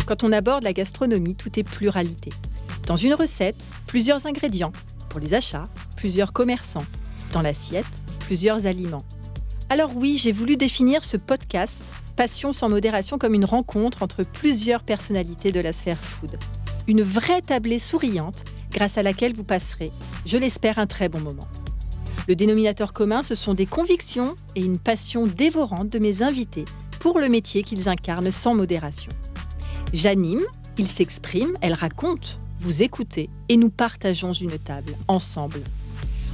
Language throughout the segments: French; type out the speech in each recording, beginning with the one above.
Quand on aborde la gastronomie, tout est pluralité. Dans une recette, plusieurs ingrédients. Pour les achats, plusieurs commerçants. Dans l'assiette, plusieurs aliments. Alors oui, j'ai voulu définir ce podcast Passion sans modération comme une rencontre entre plusieurs personnalités de la sphère food. Une vraie tablée souriante grâce à laquelle vous passerez, je l'espère, un très bon moment. Le dénominateur commun, ce sont des convictions et une passion dévorante de mes invités pour le métier qu'ils incarnent sans modération. J'anime, ils s'expriment, elles racontent, vous écoutez et nous partageons une table, ensemble.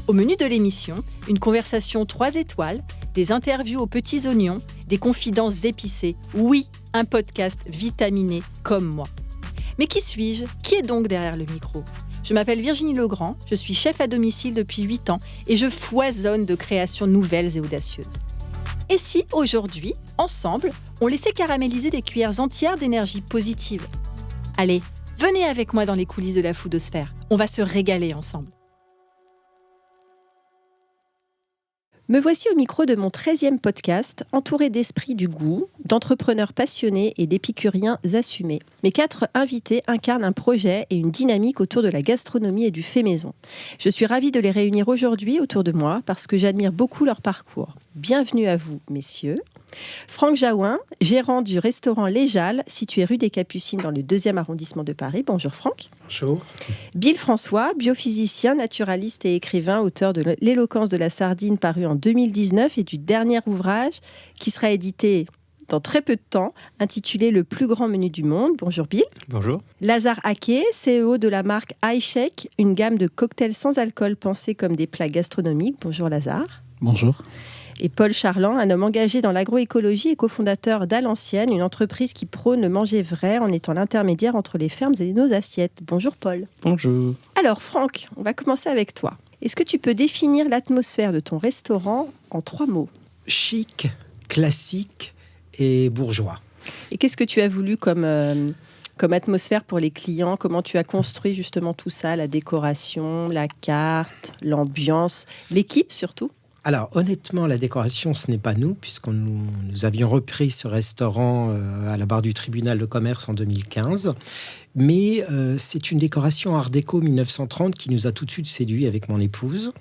Au menu de l'émission, une conversation 3 étoiles, des interviews aux petits oignons, des confidences épicées. Oui, un podcast vitaminé comme moi. Mais qui suis-je ? Qui est donc derrière le micro ? Je m'appelle Virginie Legrand, je suis chef à domicile depuis 8 ans et je foisonne de créations nouvelles et audacieuses. Et si, aujourd'hui, ensemble, on laissait caraméliser des cuillères entières d'énergie positive ? Allez, venez avec moi dans les coulisses de la foodosphère. On va se régaler ensemble. Me voici au micro de mon 13e podcast, entouré d'esprits du goût, d'entrepreneurs passionnés et d'épicuriens assumés. Mes 4 invités incarnent un projet et une dynamique autour de la gastronomie et du fait maison. Je suis ravie de les réunir aujourd'hui autour de moi parce que j'admire beaucoup leur parcours. Bienvenue à vous, messieurs. Franck Jaouin, gérant du restaurant Les Jalles, situé rue des Capucines dans le 2e arrondissement de Paris. Bonjour Franck. Bonjour. Bill François, biophysicien, naturaliste et écrivain, auteur de L'éloquence de la sardine paru en 2019 et du dernier ouvrage qui sera édité dans très peu de temps, intitulé Le plus grand menu du monde. Bonjour Bill. Bonjour. Lazare Haquet, CEO de la marque iShake, une gamme de cocktails sans alcool pensés comme des plats gastronomiques. Bonjour Lazare. Bonjour. Et Paul Charland, un homme engagé dans l'agroécologie et cofondateur d'Alancienne, une entreprise qui prône le manger vrai en étant l'intermédiaire entre les fermes et nos assiettes. Bonjour Paul. Bonjour. Alors Franck, on va commencer avec toi. Est-ce que tu peux définir l'atmosphère de ton restaurant en 3 mots ? Chic, classique et bourgeois. Et qu'est-ce que tu as voulu comme atmosphère pour les clients ? Comment tu as construit justement tout ça, la décoration, la carte, l'ambiance, l'équipe surtout ? Alors, honnêtement, la décoration, ce n'est pas nous, nous avions repris ce restaurant à la barre du tribunal de commerce en 2015. Mais c'est une décoration art déco 1930 qui nous a tout de suite séduit avec mon épouse,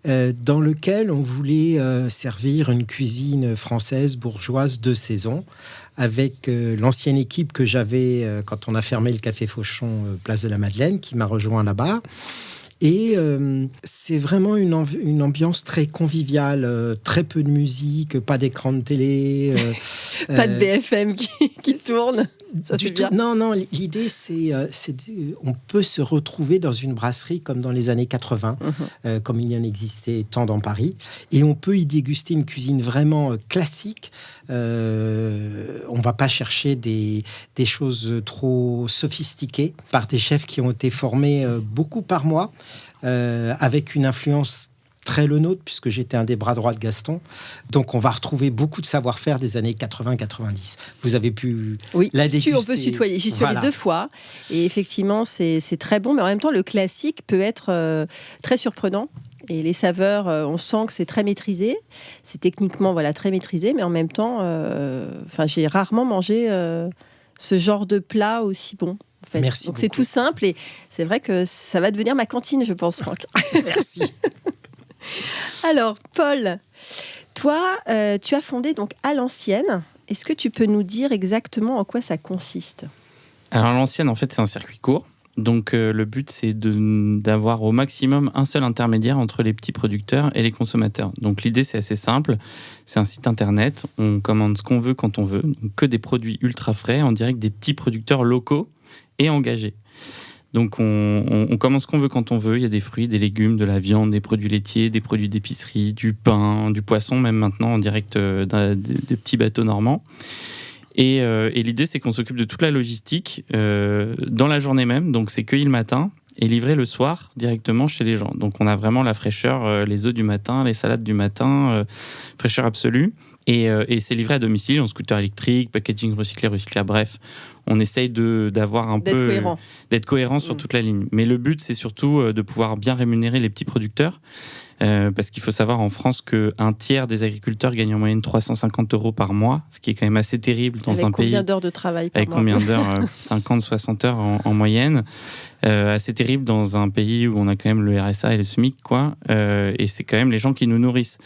dans lequel on voulait servir une cuisine française bourgeoise de saison, avec l'ancienne équipe que j'avais quand on a fermé le Café Fauchon, place de la Madeleine, qui m'a rejoint là-bas. Et c'est vraiment une ambiance très conviviale, très peu de musique, pas d'écran de télé. Pas de BFM qui tourne. Ça, du c'est tout. bien. Non, l'idée, c'est on peut se retrouver dans une brasserie comme dans les années 80, comme il y en existait tant dans Paris, et on peut y déguster une cuisine vraiment classique. On ne va pas chercher des choses trop sophistiquées par des chefs qui ont été formés beaucoup par moi, avec une influence très le nôtre, puisque j'étais un des bras droits de Gaston. Donc, on va retrouver beaucoup de savoir-faire des années 80-90. Vous avez pu la déguster. On peut se tutoyer. J'y suis allée 2 fois. Et effectivement, c'est très bon. Mais en même temps, le classique peut être très surprenant. Et les saveurs, on sent que c'est très maîtrisé. C'est techniquement très maîtrisé. Mais en même temps, j'ai rarement mangé ce genre de plat aussi bon. En fait. Merci Donc, beaucoup. c'est tout simple. Et c'est vrai que ça va devenir ma cantine, je pense, Franck. Merci. Alors, Paul, toi, tu as fondé donc Alancienne. Est-ce que tu peux nous dire exactement en quoi ça consiste ? Alors, Alancienne, en fait, c'est un circuit court. Donc, le but, c'est d'avoir au maximum un seul intermédiaire entre les petits producteurs et les consommateurs. Donc, l'idée, c'est assez simple. C'est un site internet. On commande ce qu'on veut quand on veut. Donc, que des produits ultra frais en direct des petits producteurs locaux et engagés. Donc, on commande ce qu'on veut quand on veut. Il y a des fruits, des légumes, de la viande, des produits laitiers, des produits d'épicerie, du pain, du poisson, même maintenant en direct des petits bateaux normands. Et l'idée, c'est qu'on s'occupe de toute la logistique dans la journée même. Donc, c'est cueilli le matin et livré le soir directement chez les gens. Donc, on a vraiment la fraîcheur, les œufs du matin, les salades du matin, fraîcheur absolue. Et c'est livré à domicile en scooter électrique, packaging recyclé, bref. On essaye d'avoir d'être cohérent sur toute la ligne. Mais le but, c'est surtout de pouvoir bien rémunérer les petits producteurs parce qu'il faut savoir en France qu'un tiers des agriculteurs gagnent en moyenne 350 € par mois, ce qui est quand même assez terrible dans un pays. Avec combien d'heures de travail par avec mois? combien d'heures 50, 60 heures en moyenne. Assez terrible dans un pays où on a quand même le RSA et le SMIC, quoi. Et c'est quand même les gens qui nous nourrissent.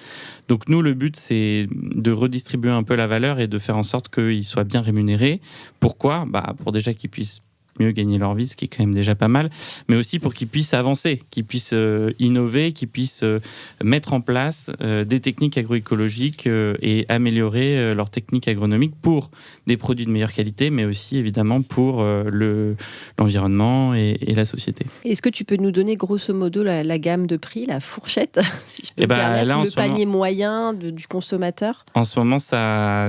Donc nous, le but, c'est de redistribuer un peu la valeur et de faire en sorte qu'ils soient bien rémunérés. Pourquoi ? Pour déjà qu'ils puissent mieux gagner leur vie, ce qui est quand même déjà pas mal, mais aussi pour qu'ils puissent avancer, qu'ils puissent innover, qu'ils puissent mettre en place des techniques agroécologiques et améliorer leurs techniques agronomiques pour des produits de meilleure qualité, mais aussi évidemment pour l'environnement et la société. Est-ce que tu peux nous donner grosso modo la gamme de prix, la fourchette, si je peux me permettre, là, le panier moyen du consommateur? En ce moment, ça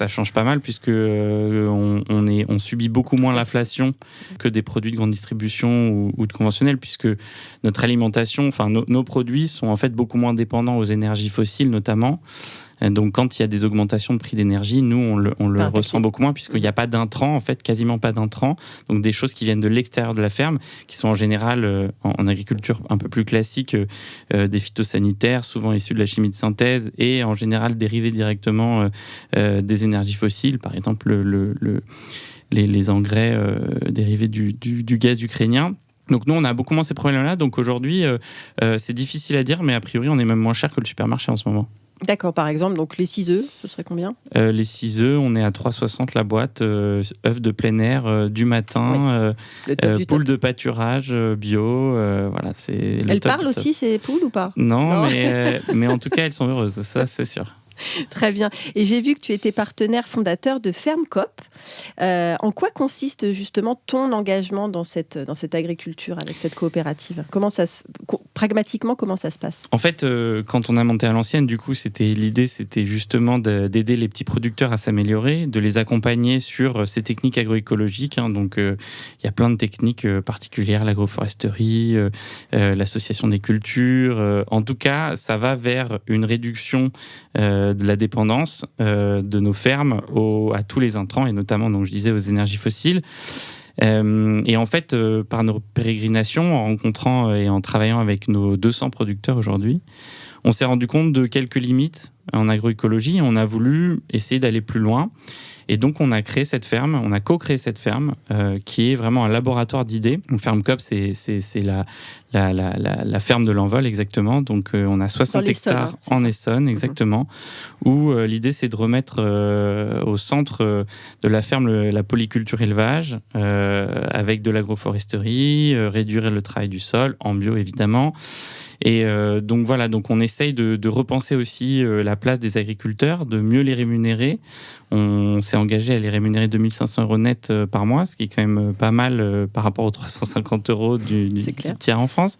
change pas mal puisque on subit beaucoup moins l'inflation que des produits de grande distribution ou de conventionnels, puisque notre alimentation, nos produits sont en fait beaucoup moins dépendants aux énergies fossiles notamment. Donc quand il y a des augmentations de prix d'énergie, nous on le ressent beaucoup moins puisqu'il n'y a pas d'intrants, en fait quasiment pas d'intrants, donc des choses qui viennent de l'extérieur de la ferme, qui sont en général en agriculture un peu plus classique, des phytosanitaires souvent issus de la chimie de synthèse et en général dérivés directement des énergies fossiles, par exemple les engrais dérivés du gaz ukrainien. Donc nous, on a beaucoup moins ces problèmes-là. Donc aujourd'hui, c'est difficile à dire, mais a priori, on est même moins cher que le supermarché en ce moment. D'accord, par exemple, donc les 6 œufs, ce serait combien ? Les 6 œufs, on est à 3,60 la boîte, œufs de plein air du matin, poules de pâturage bio, voilà, c'est. Elles parlent aussi ces poules ou pas ? Non. mais en tout cas, elles sont heureuses, ça c'est sûr. Très bien. Et j'ai vu que tu étais partenaire fondateur de FermeCoop. En quoi consiste justement ton engagement dans cette agriculture avec cette coopérative ? Pragmatiquement, comment ça se passe ? En fait, quand on a monté à l'ancienne, du coup, l'idée, c'était justement d'aider les petits producteurs à s'améliorer, de les accompagner sur ces techniques agroécologiques. Donc, il y a plein de techniques particulières, l'agroforesterie, l'association des cultures. En tout cas, ça va vers une réduction de la dépendance de nos fermes à tous les intrants et notamment, donc je disais, aux énergies fossiles. Et en fait, par nos pérégrinations, en rencontrant et en travaillant avec nos 200 producteurs aujourd'hui, on s'est rendu compte de quelques limites en agroécologie. On a voulu essayer d'aller plus loin. Et donc, on a créé cette ferme, on a co-créé cette ferme qui est vraiment un laboratoire d'idées. FermeCoop, c'est la ferme de l'Envol, exactement. Donc, on a 60 hectares en Essonne, exactement, où l'idée, c'est de remettre au centre de la ferme la polyculture élevage, avec de l'agroforesterie, réduire le travail du sol, en bio, évidemment. Et donc voilà, donc on essaye de repenser aussi la place des agriculteurs, de mieux les rémunérer. On s'est engagé à les rémunérer 2 500 € net par mois, ce qui est quand même pas mal par rapport aux 350 € du tiers en France.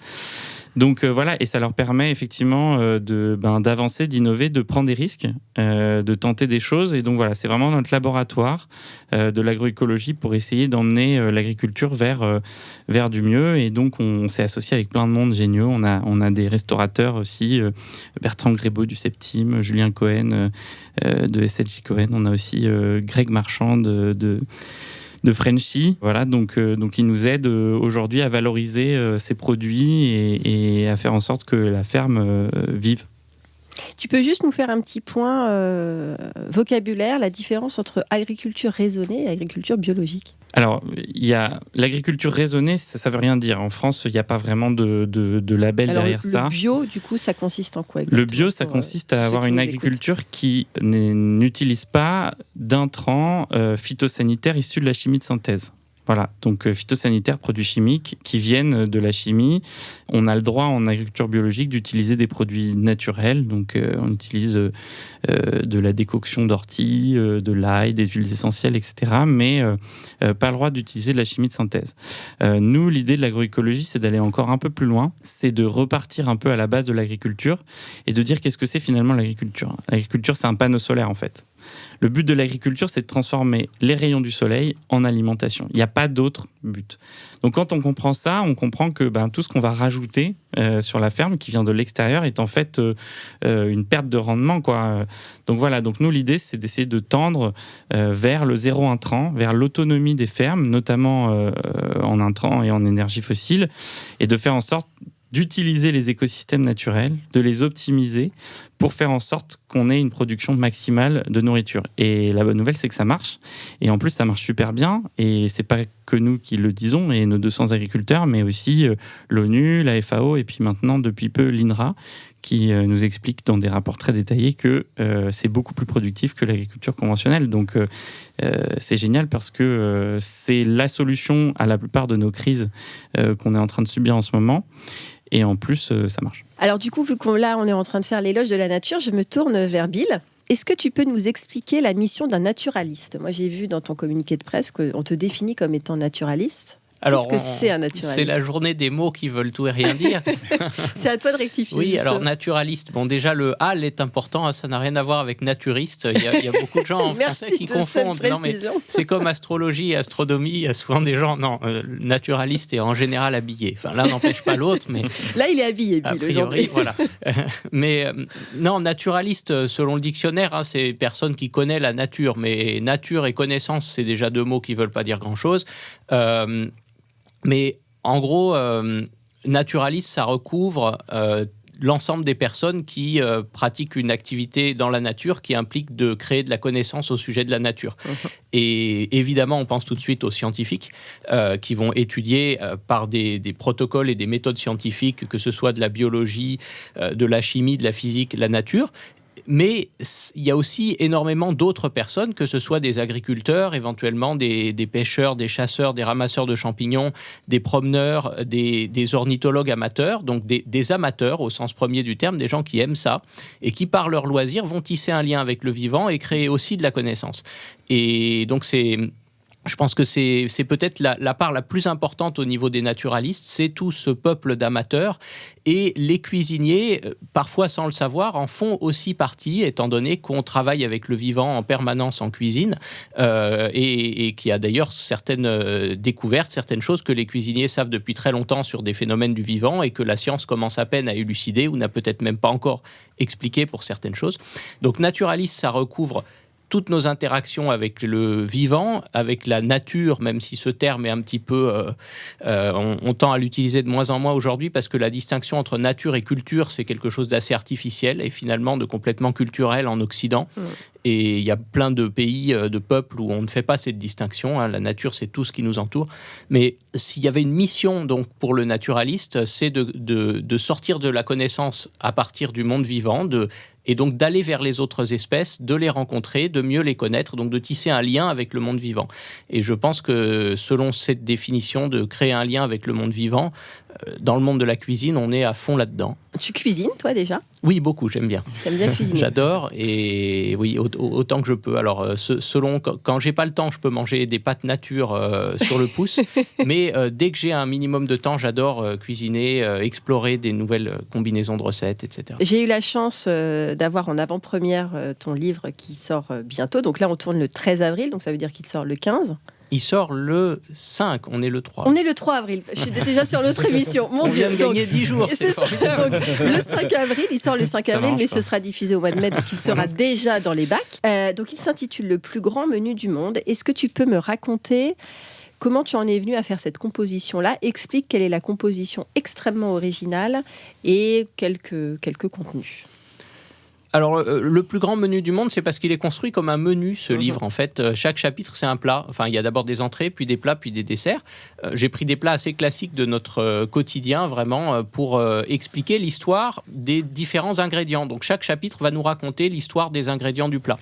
Donc voilà, et ça leur permet effectivement d'avancer, d'innover, de prendre des risques, de tenter des choses. Et donc voilà, c'est vraiment notre laboratoire de l'agroécologie pour essayer d'emmener l'agriculture vers du mieux. Et donc on s'est associé avec plein de monde géniaux. On a des restaurateurs aussi, Bertrand Grébeau du Septime, Julien Cohen de SLJ Cohen. On a aussi Greg Marchand de Frenchy. Voilà, donc il nous aide aujourd'hui à valoriser ces produits et à faire en sorte que la ferme vive. Tu peux juste nous faire un petit point vocabulaire, la différence entre agriculture raisonnée et agriculture biologique ? Alors, il y a l'agriculture raisonnée, ça veut rien dire. En France, il n'y a pas vraiment de label derrière ça. Le bio, du coup, ça consiste en quoi exactement ? Le bio, ça consiste à avoir une agriculture qui n'utilise pas d'intrants phytosanitaires issus de la chimie de synthèse. Voilà, donc phytosanitaires, produits chimiques qui viennent de la chimie. On a le droit en agriculture biologique d'utiliser des produits naturels. Donc on utilise de la décoction d'ortie, de l'ail, des huiles essentielles, etc. Mais pas le droit d'utiliser de la chimie de synthèse. Nous, l'idée de l'agroécologie, c'est d'aller encore un peu plus loin. C'est de repartir un peu à la base de l'agriculture et de dire qu'est-ce que c'est finalement l'agriculture. L'agriculture, c'est un panneau solaire en fait. Le but de l'agriculture, c'est de transformer les rayons du soleil en alimentation. Il n'y a pas d'autre but. Donc quand on comprend ça, on comprend que tout ce qu'on va rajouter sur la ferme, qui vient de l'extérieur, est en fait une perte de rendement, quoi. Donc voilà, donc nous, l'idée, c'est d'essayer de tendre vers le zéro intrant, vers l'autonomie des fermes, notamment en intrants et en énergie fossile, et de faire en sorte d'utiliser les écosystèmes naturels, de les optimiser pour faire en sorte qu'on ait une production maximale de nourriture. Et la bonne nouvelle, c'est que ça marche. Et en plus, ça marche super bien. Et c'est pas que nous qui le disons, et nos 200 agriculteurs, mais aussi l'ONU, la FAO, et puis maintenant, depuis peu, l'INRA, qui nous explique dans des rapports très détaillés que c'est beaucoup plus productif que l'agriculture conventionnelle. Donc, c'est génial parce que c'est la solution à la plupart de nos crises qu'on est en train de subir en ce moment. Et en plus, ça marche. Alors du coup, vu qu'on là, on est en train de faire l'éloge de la nature, je me tourne vers Bill. Est-ce que tu peux nous expliquer la mission d'un naturaliste ? Moi, j'ai vu dans ton communiqué de presse qu'on te définit comme étant naturaliste. Alors, qu'est-ce que c'est un naturaliste ? C'est la journée des mots qui veulent tout et rien dire. C'est à toi de rectifier. Oui, justement. alors naturaliste. Bon, déjà, le « al » est important. Ça n'a rien à voir avec naturiste. Il y a beaucoup de gens en français qui confondent. Non, mais c'est comme astrologie et astronomie. Il y a souvent des gens... Non, naturaliste est en général habillé. Enfin, l'un n'empêche pas l'autre, mais... Là, il est habillé, Bill, a priori, aujourd'hui. Voilà. Mais non, naturaliste, selon le dictionnaire, c'est personne qui connaît la nature. Mais nature et connaissance, c'est déjà deux mots qui ne veulent pas dire grand-chose. Mais en gros, naturaliste, ça recouvre l'ensemble des personnes qui pratiquent une activité dans la nature qui implique de créer de la connaissance au sujet de la nature. Et évidemment, on pense tout de suite aux scientifiques qui vont étudier par des protocoles et des méthodes scientifiques, que ce soit de la biologie, de la chimie, de la physique, la nature. Mais il y a aussi énormément d'autres personnes, que ce soit des agriculteurs, éventuellement des pêcheurs, des chasseurs, des ramasseurs de champignons, des promeneurs, des ornithologues amateurs, donc des amateurs au sens premier du terme, des gens qui aiment ça et qui, par leur loisir, vont tisser un lien avec le vivant et créer aussi de la connaissance. Et donc je pense que c'est peut-être la part la plus importante au niveau des naturalistes, c'est tout ce peuple d'amateurs. Et les cuisiniers, parfois sans le savoir, en font aussi partie, étant donné qu'on travaille avec le vivant en permanence en cuisine, et qu'il y a d'ailleurs certaines découvertes, certaines choses que les cuisiniers savent depuis très longtemps sur des phénomènes du vivant et que la science commence à peine à élucider ou n'a peut-être même pas encore expliqué pour certaines choses. Donc naturaliste, ça recouvre toutes nos interactions avec le vivant, avec la nature, même si ce terme est un petit peu... on tend à l'utiliser de moins en moins aujourd'hui parce que la distinction entre nature et culture, c'est quelque chose d'assez artificiel et finalement de complètement culturel en Occident. Et il y a plein de pays, de peuples où on ne fait pas cette distinction. La nature, c'est tout ce qui nous entoure. Mais s'il y avait une mission donc, pour le naturaliste, c'est de sortir de la connaissance à partir du monde vivant, et donc d'aller vers les autres espèces, de les rencontrer, de mieux les connaître, donc de tisser un lien avec le monde vivant. Et je pense que selon cette définition de créer un lien avec le monde vivant, dans le monde de la cuisine, on est à fond là-dedans. Tu cuisines, toi, déjà ? Oui, beaucoup, j'aime bien. T'aimes bien cuisiner ? J'adore, et oui, autant que je peux. Alors, selon, quand j'ai pas le temps, je peux manger des pâtes nature sur le pouce, mais dès que j'ai un minimum de temps, j'adore cuisiner, explorer des nouvelles combinaisons de recettes, etc. J'ai eu la chance d'avoir en avant-première ton livre qui sort bientôt. Donc là, on tourne le 13 avril, donc ça veut dire qu'il sort le 15. Il sort le 5, on est le 3. On est le 3 avril, je suis déjà sur notre émission. Mon on Dieu, vient de gagner 10 jours, c'est formidable. Donc, le 5 avril, il sort le 5 avril, mais ce sera diffusé au mois de mai, donc il sera déjà dans les bacs. Donc il s'intitule « Le plus grand menu du monde ». Est-ce que tu peux me raconter comment tu en es venu à faire cette composition-là ? Explique quelle est la composition extrêmement originale et quelques contenus. Alors, le plus grand menu du monde, c'est parce qu'il est construit comme un menu, ce livre, en fait. Chaque chapitre, c'est un plat. Enfin, il y a d'abord des entrées, puis des plats, puis des desserts. J'ai pris des plats assez classiques de notre quotidien, vraiment, pour expliquer l'histoire des différents ingrédients. Donc, chaque chapitre va nous raconter l'histoire des ingrédients du plat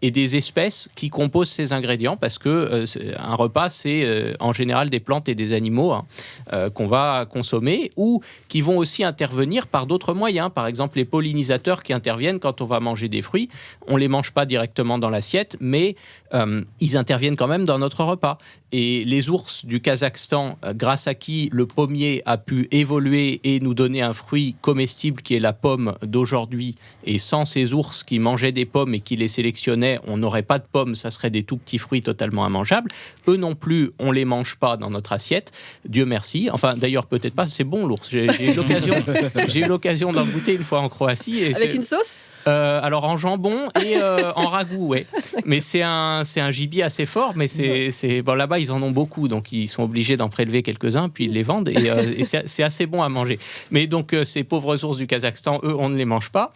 et des espèces qui composent ces ingrédients, parce que un repas, c'est en général des plantes et des animaux qu'on va consommer, ou qui vont aussi intervenir par d'autres moyens. Par exemple, les pollinisateurs qui interviennent quand on va manger des fruits, on ne les mange pas directement dans l'assiette, mais ils interviennent quand même dans notre repas. Et les ours du Kazakhstan, grâce à qui le pommier a pu évoluer et nous donner un fruit comestible qui est la pomme d'aujourd'hui, et sans ces ours qui mangeaient des pommes et qui les sélectionnaient, on n'aurait pas de pommes, ça serait des tout petits fruits totalement immangeables. Eux non plus, on ne les mange pas dans notre assiette, Dieu merci. Enfin, d'ailleurs, peut-être pas, c'est bon l'ours. J'ai eu l'occasion d'en goûter une fois en Croatie. Et avec une sauce ? Alors en jambon et en ragoût, ouais. Mais c'est un gibier assez fort, mais bon, là-bas ils en ont beaucoup, donc ils sont obligés d'en prélever quelques-uns, puis ils les vendent et c'est assez bon à manger. Mais donc ces pauvres ours du Kazakhstan, eux, on ne les mange pas.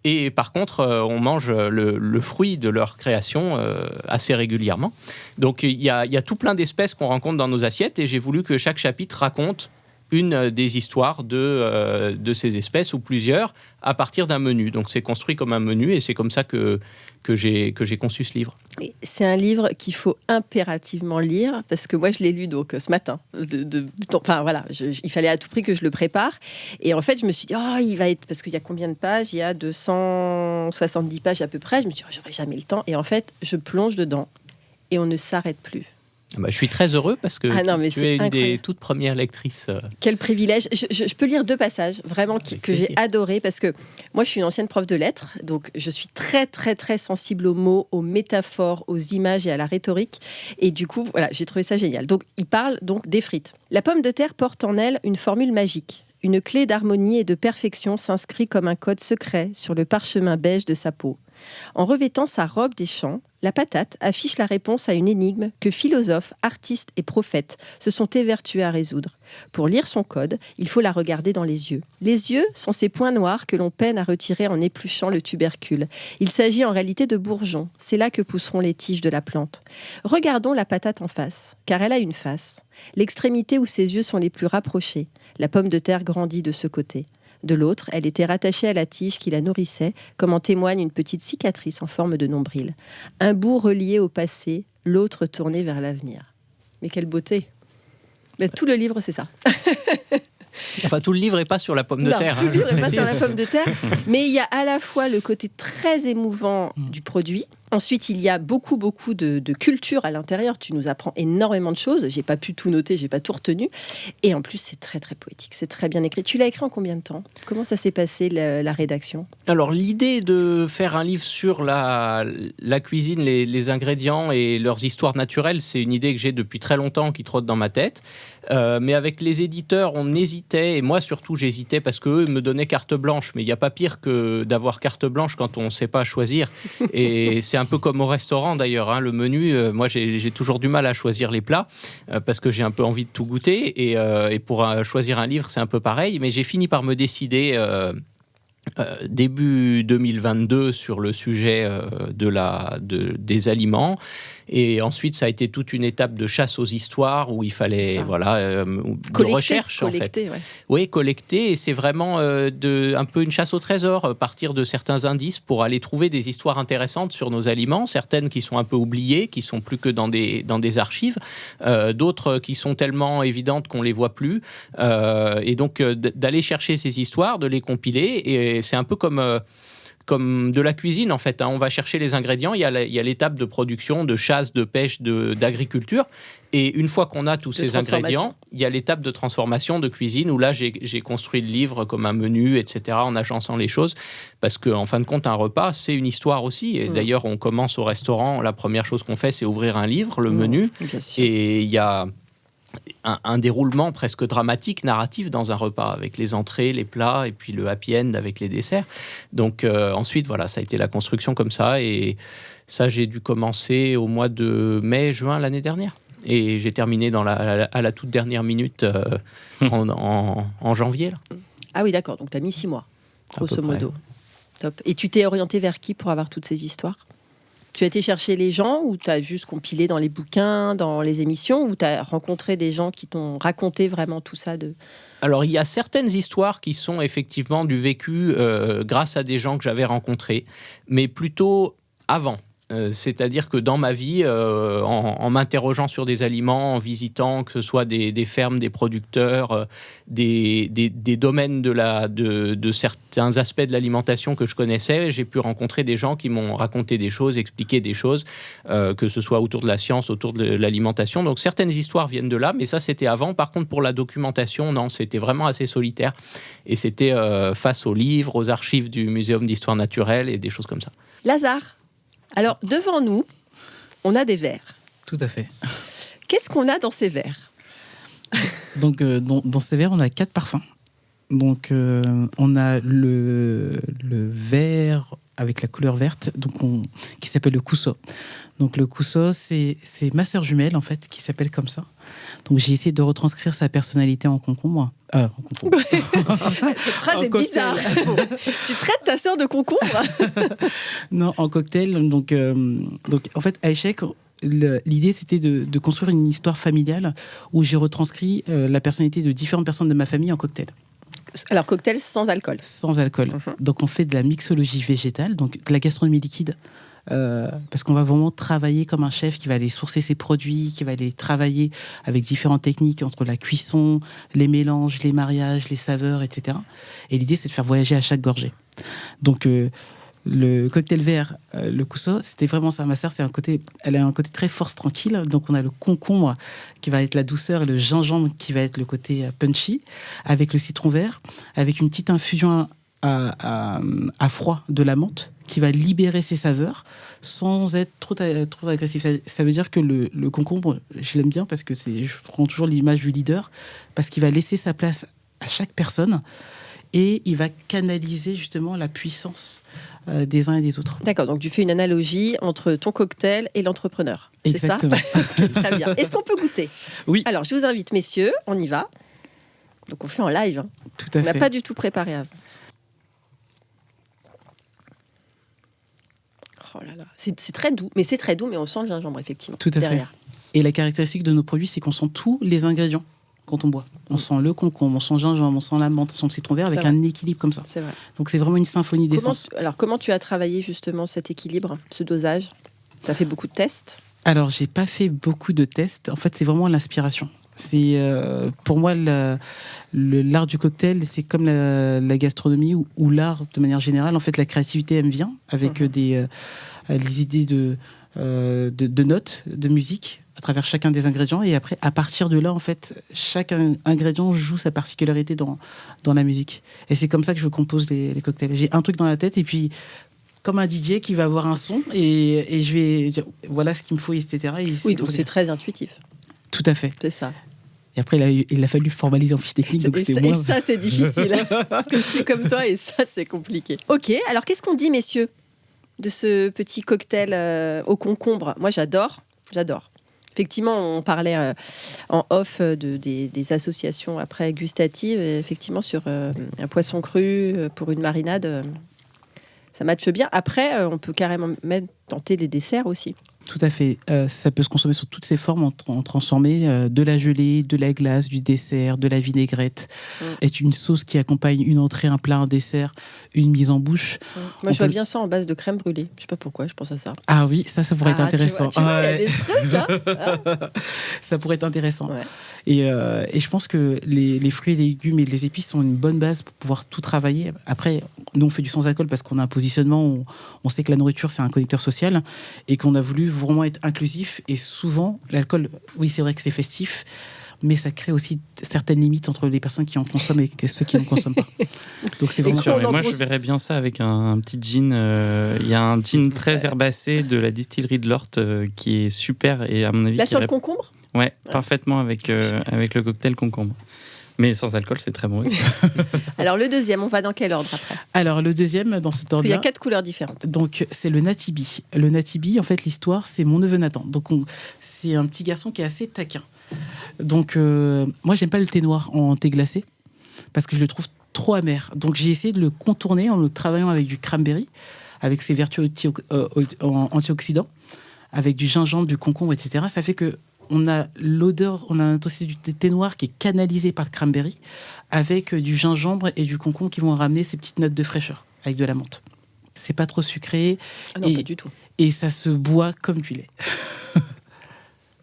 Et par contre, on mange le fruit de leur création assez régulièrement. Donc il y a tout plein d'espèces qu'on rencontre dans nos assiettes et j'ai voulu que chaque chapitre raconte une des histoires de ces espèces ou plusieurs à partir d'un menu. Donc c'est construit comme un menu et c'est comme ça que j'ai conçu ce livre. C'est un livre qu'il faut impérativement lire parce que moi je l'ai lu donc ce matin. Enfin voilà, il fallait à tout prix que je le prépare. Et en fait je me suis dit il va être, parce qu'il y a combien de pages ? Il y a 270 pages à peu près. Je me suis dit j'aurai jamais le temps. Et en fait je plonge dedans et on ne s'arrête plus. Je suis très heureux parce que tu es une des toutes premières lectrices. Quel privilège. Je peux lire 2 passages vraiment que j'ai adoré parce que moi je suis une ancienne prof de lettres, donc je suis très très très sensible aux mots, aux métaphores, aux images et à la rhétorique, et du coup voilà, j'ai trouvé ça génial. Donc il parle donc des frites. La pomme de terre porte en elle une formule magique. Une clé d'harmonie et de perfection s'inscrit comme un code secret sur le parchemin beige de sa peau. En revêtant sa robe des champs, la patate affiche la réponse à une énigme que philosophes, artistes et prophètes se sont évertués à résoudre. Pour lire son code, il faut la regarder dans les yeux. Les yeux sont ces points noirs que l'on peine à retirer en épluchant le tubercule. Il s'agit en réalité de bourgeons. C'est là que pousseront les tiges de la plante. Regardons la patate en face, car elle a une face. L'extrémité où ses yeux sont les plus rapprochés. La pomme de terre grandit de ce côté. De l'autre, elle était rattachée à la tige qui la nourrissait, comme en témoigne une petite cicatrice en forme de nombril. Un bout relié au passé, l'autre tourné vers l'avenir. Mais quelle beauté! Mais tout le livre, c'est ça. Enfin, tout le livre n'est pas sur la pomme de terre. Tout le livre n'est pas sur la pomme de terre. Mais il y a à la fois le côté très émouvant du produit. Ensuite, il y a beaucoup de culture à l'intérieur. Tu nous apprends énormément de choses. J'ai pas pu tout noter, j'ai pas tout retenu. Et en plus, c'est très très poétique. C'est très bien écrit. Tu l'as écrit en combien de temps ? Comment ça s'est passé la rédaction ? Alors, l'idée de faire un livre sur la cuisine, les ingrédients et leurs histoires naturelles, c'est une idée que j'ai depuis très longtemps qui trotte dans ma tête. Mais avec les éditeurs, on hésitait, et moi surtout j'hésitais parce qu'eux me donnaient carte blanche, mais il n'y a pas pire que d'avoir carte blanche quand on ne sait pas choisir. Et c'est un peu comme au restaurant d'ailleurs, le menu, moi j'ai toujours du mal à choisir les plats parce que j'ai un peu envie de tout goûter, et pour choisir un livre c'est un peu pareil, mais j'ai fini par me décider début 2022 sur le sujet des aliments. Et ensuite, ça a été toute une étape de chasse aux histoires où il fallait de recherche en fait. Ouais. Oui, collecter. Et c'est vraiment un peu une chasse au trésor, partir de certains indices pour aller trouver des histoires intéressantes sur nos aliments. Certaines qui sont un peu oubliées, qui sont plus que dans des archives. D'autres qui sont tellement évidentes qu'on les voit plus. Et donc, d'aller chercher ces histoires, de les compiler. Et c'est un peu comme de la cuisine en fait. On va chercher les ingrédients, il y a l'étape de production, de chasse, de pêche, d'agriculture. Et une fois qu'on a tous ces ingrédients, il y a l'étape de transformation, de cuisine, où là, j'ai construit le livre comme un menu, etc., en agençant les choses. Parce qu'en fin de compte, un repas, c'est une histoire aussi. Et d'ailleurs, on commence au restaurant, la première chose qu'on fait, c'est ouvrir un livre, le menu. Et il y a un déroulement presque dramatique, narratif dans un repas, avec les entrées, les plats, et puis le happy end avec les desserts. Donc ensuite, voilà, ça a été la construction comme ça, et ça, j'ai dû commencer au mois de mai-juin l'année dernière. Et j'ai terminé à la toute dernière minute en janvier. Là. Ah oui, d'accord, donc tu as mis 6 mois, grosso modo. Top. Et tu t'es orienté vers qui pour avoir toutes ces histoires ? Tu as été chercher les gens ou tu as juste compilé dans les bouquins, dans les émissions, ou tu as rencontré des gens qui t'ont raconté vraiment tout ça Alors, il y a certaines histoires qui sont effectivement du vécu grâce à des gens que j'avais rencontrés, mais plutôt avant. C'est-à-dire que dans ma vie, en m'interrogeant sur des aliments, en visitant que ce soit des fermes, des producteurs, des domaines de certains aspects de l'alimentation que je connaissais, j'ai pu rencontrer des gens qui m'ont raconté des choses, expliqué des choses, que ce soit autour de la science, autour de l'alimentation. Donc certaines histoires viennent de là, mais ça c'était avant. Par contre, pour la documentation, non, c'était vraiment assez solitaire. Et c'était face aux livres, aux archives du Muséum d'histoire naturelle et des choses comme ça. Lazare, alors, devant nous, on a des verres. Tout à fait. Qu'est-ce qu'on a dans ces verres ? Donc, dans ces verres, on a 4 parfums. Donc, on a le verre avec la couleur verte, donc qui s'appelle le Kuso. Donc, le Kuso, c'est ma sœur jumelle, en fait, qui s'appelle comme ça. Donc, j'ai essayé de retranscrire sa personnalité en concombre. Cette phrase est bizarre. Tu traites ta sœur de concombre? Non, en cocktail. Donc, en fait, à échec, l'idée, c'était de construire une histoire familiale où j'ai retranscrit la personnalité de différentes personnes de ma famille en cocktail. Alors, cocktail sans alcool. Sans alcool. Donc, on fait de la mixologie végétale, donc de la gastronomie liquide. Parce qu'on va vraiment travailler comme un chef qui va aller sourcer ses produits, qui va aller travailler avec différentes techniques entre la cuisson, les mélanges, les mariages, les saveurs, etc. Et l'idée, c'est de faire voyager à chaque gorgée. Donc, le cocktail vert, le Kuso, c'était vraiment ça. Ma sœur, elle a un côté très force tranquille. Donc, on a le concombre qui va être la douceur et le gingembre qui va être le côté punchy, avec le citron vert, avec une petite infusion à froid de la menthe qui va libérer ses saveurs sans être trop agressif. Ça veut dire que le concombre, je l'aime bien parce que je prends toujours l'image du leader, parce qu'il va laisser sa place à chaque personne et il va canaliser justement la puissance des uns et des autres. D'accord, donc tu fais une analogie entre ton cocktail et l'entrepreneur. C'est ça? Exactement. Très bien. Est-ce qu'on peut goûter? Oui. Alors, je vous invite, messieurs, on y va. Donc, on fait en live. Hein. Tout à fait. On n'a pas du tout préparé avant. Oh là là, c'est très doux, mais on sent le gingembre, effectivement. Tout à derrière. fait. Et la caractéristique de nos produits, c'est qu'on sent tous les ingrédients quand on boit. On sent le concombre, on sent le gingembre, on sent la menthe, on sent le citron vert avec un équilibre comme ça. C'est vrai. Donc c'est vraiment une symphonie d'essence. Alors comment tu as travaillé justement cet équilibre, ce dosage? Tu as fait beaucoup de tests? Alors j'ai pas fait beaucoup de tests. En fait, c'est vraiment l'inspiration. C'est pour moi l'art du cocktail, c'est comme la gastronomie ou l'art de manière générale. En fait, la créativité elle me vient avec les idées de notes, de musique à travers chacun des ingrédients, et après à partir de là, en fait, chaque ingrédient joue sa particularité dans la musique. Et c'est comme ça que je compose les cocktails. J'ai un truc dans la tête et puis comme un DJ qui va avoir un son et je vais dire voilà ce qu'il me faut, etc. Oui, donc c'est très intuitif. Tout à fait. C'est ça. Et après, il a fallu formaliser en fiche technique. Donc et ça, c'est difficile. Parce que je suis comme toi et ça, c'est compliqué. Ok, alors qu'est-ce qu'on dit, messieurs, de ce petit cocktail au concombre? Moi, j'adore. Effectivement, on parlait en off des associations après gustatives. Effectivement, sur un poisson cru pour une marinade, ça matche bien. Après, on peut carrément même tenter les desserts aussi. Tout à fait. Ça peut se consommer sous toutes ses formes, en transformer de la gelée, de la glace, du dessert, de la vinaigrette. Est une sauce qui accompagne une entrée, un plat, un dessert, une mise en bouche. Moi, je vois bien ça en base de crème brûlée. Je sais pas pourquoi, je pense à ça. Ah oui, ça pourrait être intéressant. Tu vois, y a des trucs, hein. Ça pourrait être intéressant. Ouais. Et je pense que les fruits et les légumes et les épices sont une bonne base pour pouvoir tout travailler. Après, nous, on fait du sans-alcool parce qu'on a un positionnement où on sait que la nourriture, c'est un connecteur social et qu'on a voulu vraiment être inclusif. Et souvent, l'alcool, oui, c'est vrai que c'est festif, mais ça crée aussi certaines limites entre les personnes qui en consomment et ceux qui n'en consomment pas. Donc c'est vraiment sûr, mais moi, je verrais bien ça avec un petit gin. Il y a un gin très herbacé de la distillerie de l'Orte qui est super. Et à mon avis, là, sur le concombre ? Ouais, parfaitement avec le cocktail concombre. Mais sans alcool, c'est très bon aussi. Alors, le deuxième, on va dans quel ordre après ? Alors, le deuxième, dans cet ordre-là... Parce qu'il y a 4 couleurs différentes. Donc, c'est le Natibi. Le Natibi, en fait, l'histoire, c'est mon neveu Nathan. Donc, c'est un petit garçon qui est assez taquin. Donc, moi, j'aime pas le thé noir en thé glacé parce que je le trouve trop amer. Donc, j'ai essayé de le contourner en le travaillant avec du cranberry, avec ses vertus antioxydants, avec du gingembre, du concombre, etc. Ça fait que on a l'odeur, on a l'intensité du thé noir qui est canalisé par le cranberry avec du gingembre et du concombre qui vont ramener ces petites notes de fraîcheur avec de la menthe. C'est pas trop sucré. Ah non, pas du tout. Et ça se boit comme du lait.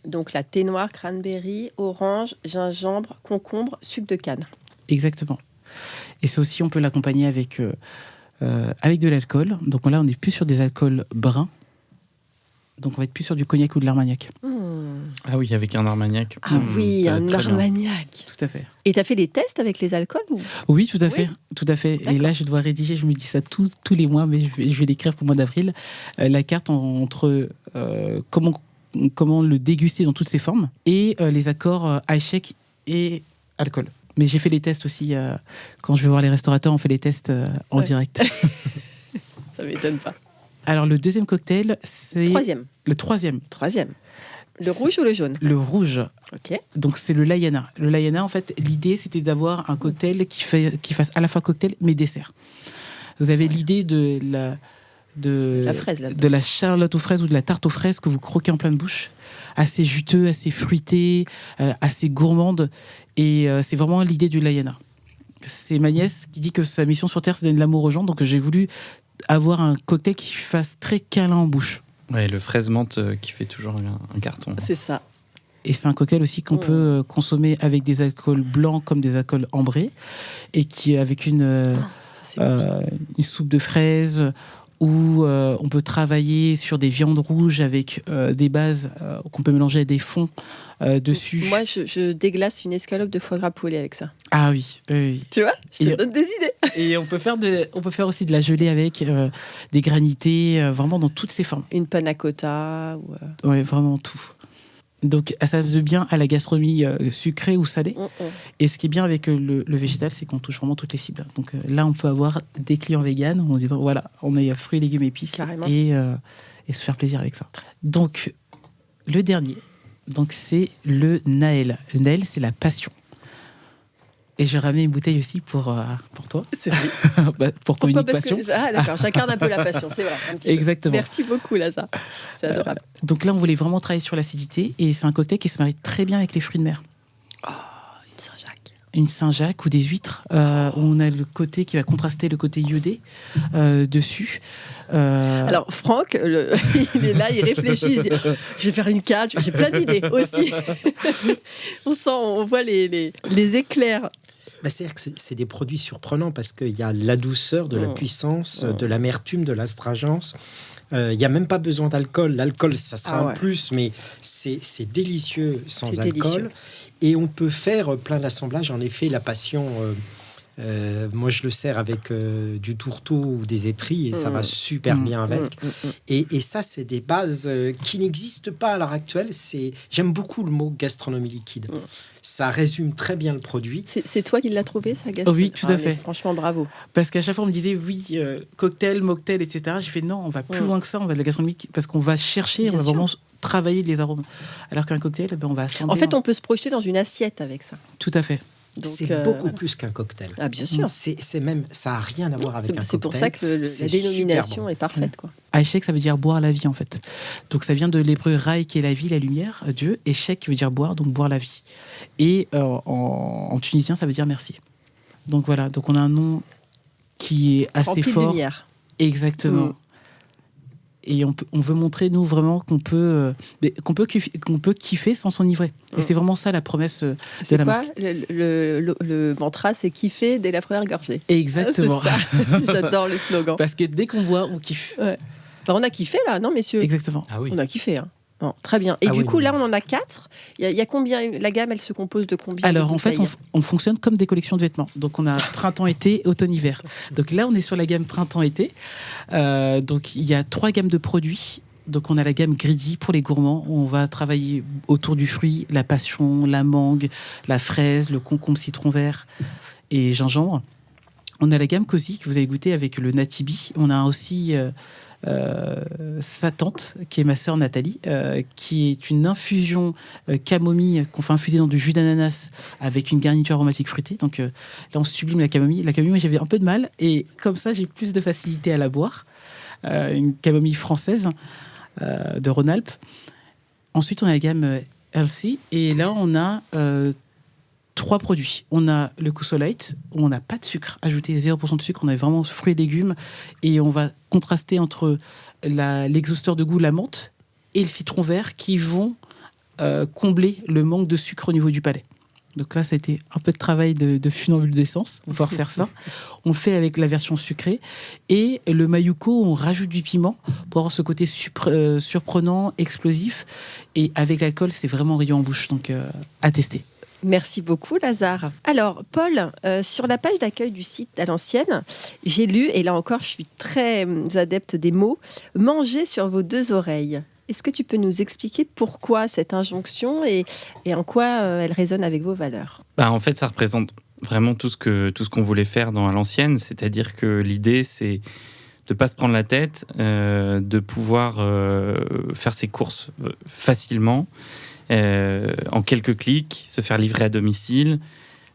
Donc la thé noir, cranberry, orange, gingembre, concombre, sucre de canne. Exactement. Et ça aussi, on peut l'accompagner avec de l'alcool. Donc là, on n'est plus sur des alcools bruns. Donc, on va être plus sur du cognac ou de l'armagnac. Ah oui, avec un armagnac. Ah oui, un armagnac. Tout à fait. Et tu as fait des tests avec les alcools ou... Oui, tout à fait. Tout à fait. Et là, je dois rédiger, je me dis ça tous les mois, mais je vais l'écrire pour le mois d'avril, la carte entre comment le déguster dans toutes ses formes et les accords à échec et alcool. Mais j'ai fait les tests aussi. Quand je vais voir les restaurateurs, on fait les tests en direct. Ça m'étonne pas. Alors, le deuxième cocktail, c'est... Le troisième. Le rouge ou le jaune? Le rouge. Ok. Donc, c'est le Layana. Le Layana, en fait, l'idée, c'était d'avoir un cocktail qui fasse à la fois cocktail, mais dessert. Vous avez l'idée de la fraise, là. de la charlotte aux fraises ou de la tarte aux fraises que vous croquez en pleine bouche. Assez juteux, assez fruité, assez gourmande. Et c'est vraiment l'idée du Layana. C'est ma nièce qui dit que sa mission sur Terre, c'est de donner de l'amour aux gens. Donc, j'ai voulu avoir un cocktail qui fasse très câlin en bouche. Ouais, le fraise menthe qui fait toujours un carton. C'est ça. Et c'est un cocktail aussi qu'on peut consommer avec des alcools blancs comme des alcools ambrés, et qui avec une soupe de fraises, où on peut travailler sur des viandes rouges avec des bases qu'on peut mélanger à des fonds dessus. Moi, je déglace une escalope de foie gras poêlé avec ça. Ah oui, oui. Tu vois, je te donne des idées. Et on peut faire aussi de la gelée avec des granités, vraiment dans toutes ses formes. Une panna cotta. Ouais, vraiment tout. Donc, ça s'adapte bien à la gastronomie sucrée ou salée. Et ce qui est bien avec le végétal, c'est qu'on touche vraiment toutes les cibles. Donc là, on peut avoir des clients véganes en disant, voilà, on a fruits, légumes, épices, et se faire plaisir avec ça. Donc, le dernier, c'est le Naël. Le Naël, c'est la passion. Et j'ai ramené une bouteille aussi pour toi. C'est vrai. Pour communiquer passion. Ah d'accord, j'incarne un peu la passion, c'est vrai. Exactement. Merci beaucoup, Lazare. C'est adorable. Donc là, on voulait vraiment travailler sur l'acidité. Et c'est un cocktail qui se marie très bien avec les fruits de mer. Oh, une Saint-Jacques. Une Saint-Jacques ou des huîtres. Où on a le côté qui va contraster le côté iodé dessus. Alors, Franck, il est là, il réfléchit. Il se dit, je vais faire une carte, j'ai plein d'idées aussi. On voit les éclairs. C'est-à-dire que c'est des produits surprenants parce qu'il y a la douceur, de la puissance, de l'amertume, de l'astringence. Il n'y a même pas besoin d'alcool. L'alcool, ça sera en plus, mais c'est délicieux sans alcool. Et on peut faire plein d'assemblages. En effet, la passion... moi, je le sers avec du tourteau ou des étrilles et ça va super bien avec. Et ça, c'est des bases qui n'existent pas à l'heure actuelle. J'aime beaucoup le mot gastronomie liquide. Ça résume très bien le produit. C'est toi qui l'as trouvé, ça, gastronomie? Oui, tout à fait. Franchement, bravo. Parce qu'à chaque fois, on me disait, oui, cocktail, mocktail, etc. J'ai fait, non, on va plus loin que ça. On va de la gastronomie parce qu'on va chercher, on va vraiment travailler les arômes. Alors qu'un cocktail, on va assembler. En fait, on peut se projeter dans une assiette avec ça. Tout à fait. Donc, c'est beaucoup plus qu'un cocktail. Ah, bien sûr. C'est même, ça n'a rien à voir avec un cocktail. C'est pour ça que la dénomination est parfaite. Quoi. Aïchek, ça veut dire boire la vie, en fait. Donc, ça vient de l'hébreu Raï, qui est la vie, la lumière, Dieu, et Shek, qui veut dire boire, donc boire la vie. Et en tunisien, ça veut dire merci. Donc, voilà. Donc, on a un nom qui est assez rempli fort. De lumière. Exactement. Et on veut montrer, nous, vraiment qu'on peut kiffer sans s'enivrer. Et c'est vraiment ça, la promesse de la marque. Le mantra, c'est kiffer dès la première gorgée. Exactement. J'adore le slogan. Parce que dès qu'on boit, on kiffe. Ouais. On a kiffé, là, non, messieurs? Exactement. Ah oui. On a kiffé, hein. Bon, très bien. Et du coup, là, on en a 4. Il y a combien? La gamme, elle se compose de combien? Alors, en fait, on fonctionne comme des collections de vêtements. Donc, on a printemps-été, automne-hiver. Donc là, on est sur la gamme printemps-été. Donc, il y a 3 gammes de produits. Donc, on a la gamme Greedy pour les gourmands. On va travailler autour du fruit, la passion, la mangue, la fraise, le concombre, citron vert et gingembre. On a la gamme Cozy que vous avez goûté avec le Natibi. On a aussi... sa tante, qui est ma sœur Nathalie, qui est une infusion camomille qu'on fait infuser dans du jus d'ananas avec une garniture aromatique fruitée. Donc là, on sublime la camomille. La camomille, j'avais un peu de mal et comme ça, j'ai plus de facilité à la boire. Une camomille française de Rhône-Alpes. Ensuite, on a la gamme Healthy et là, on a 3 produits. On a le Kuso Light, où on n'a pas de sucre, ajouté 0% de sucre, on a vraiment fruits et légumes, et on va contraster entre l'exhausteur de goût, la menthe, et le citron vert, qui vont combler le manque de sucre au niveau du palais. Donc là, ça a été un peu de travail de funambule d'essence, pour pouvoir faire ça. On le fait avec la version sucrée. Et le Mayuko, on rajoute du piment pour avoir ce côté surprenant, explosif. Et avec l'alcool, c'est vraiment riant en bouche, donc à tester. Merci beaucoup, Lazare. Alors, Paul, sur la page d'accueil du site à l'ancienne, j'ai lu, et là encore, je suis très adepte des mots, « manger sur vos 2 oreilles ». Est-ce que tu peux nous expliquer pourquoi cette injonction et en quoi elle résonne avec vos valeurs? En fait, ça représente vraiment tout ce qu'on voulait faire à l'ancienne, c'est-à-dire que l'idée, c'est de ne pas se prendre la tête, de pouvoir faire ses courses facilement, en quelques clics, se faire livrer à domicile,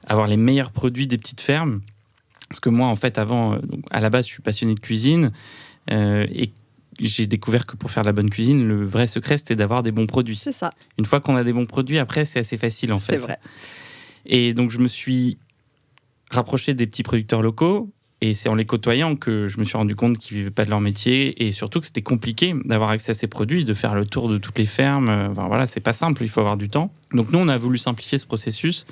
avoir les meilleurs produits des petites fermes. Parce que moi, en fait, avant, à la base, je suis passionné de cuisine et j'ai découvert que pour faire de la bonne cuisine, le vrai secret, c'était d'avoir des bons produits. C'est ça. Une fois qu'on a des bons produits, après, c'est assez facile, en fait. C'est vrai. Et donc, je me suis rapproché des petits producteurs locaux. Et c'est en les côtoyant que je me suis rendu compte qu'ils ne vivaient pas de leur métier et surtout que c'était compliqué d'avoir accès à ces produits, de faire le tour de toutes les fermes. Enfin, voilà, c'est pas simple, il faut avoir du temps. Donc nous, on a voulu simplifier ce processus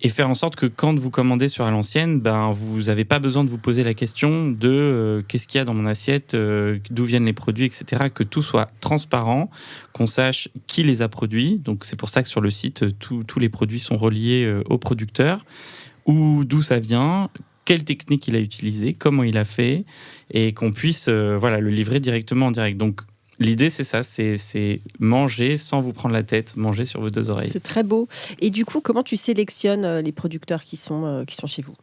et faire en sorte que quand vous commandez sur à l'ancienne, vous n'avez pas besoin de vous poser la question de qu'est-ce qu'il y a dans mon assiette, d'où viennent les produits, etc. Que tout soit transparent, qu'on sache qui les a produits. Donc c'est pour ça que sur le site, tous les produits sont reliés au producteur, ou d'où ça vient, quelle technique il a utilisée, comment il a fait, et qu'on puisse le livrer directement en direct. Donc, l'idée, c'est ça, c'est manger sans vous prendre la tête, manger sur vos deux oreilles. C'est très beau. Et du coup, comment tu sélectionnes les producteurs qui sont chez vous ?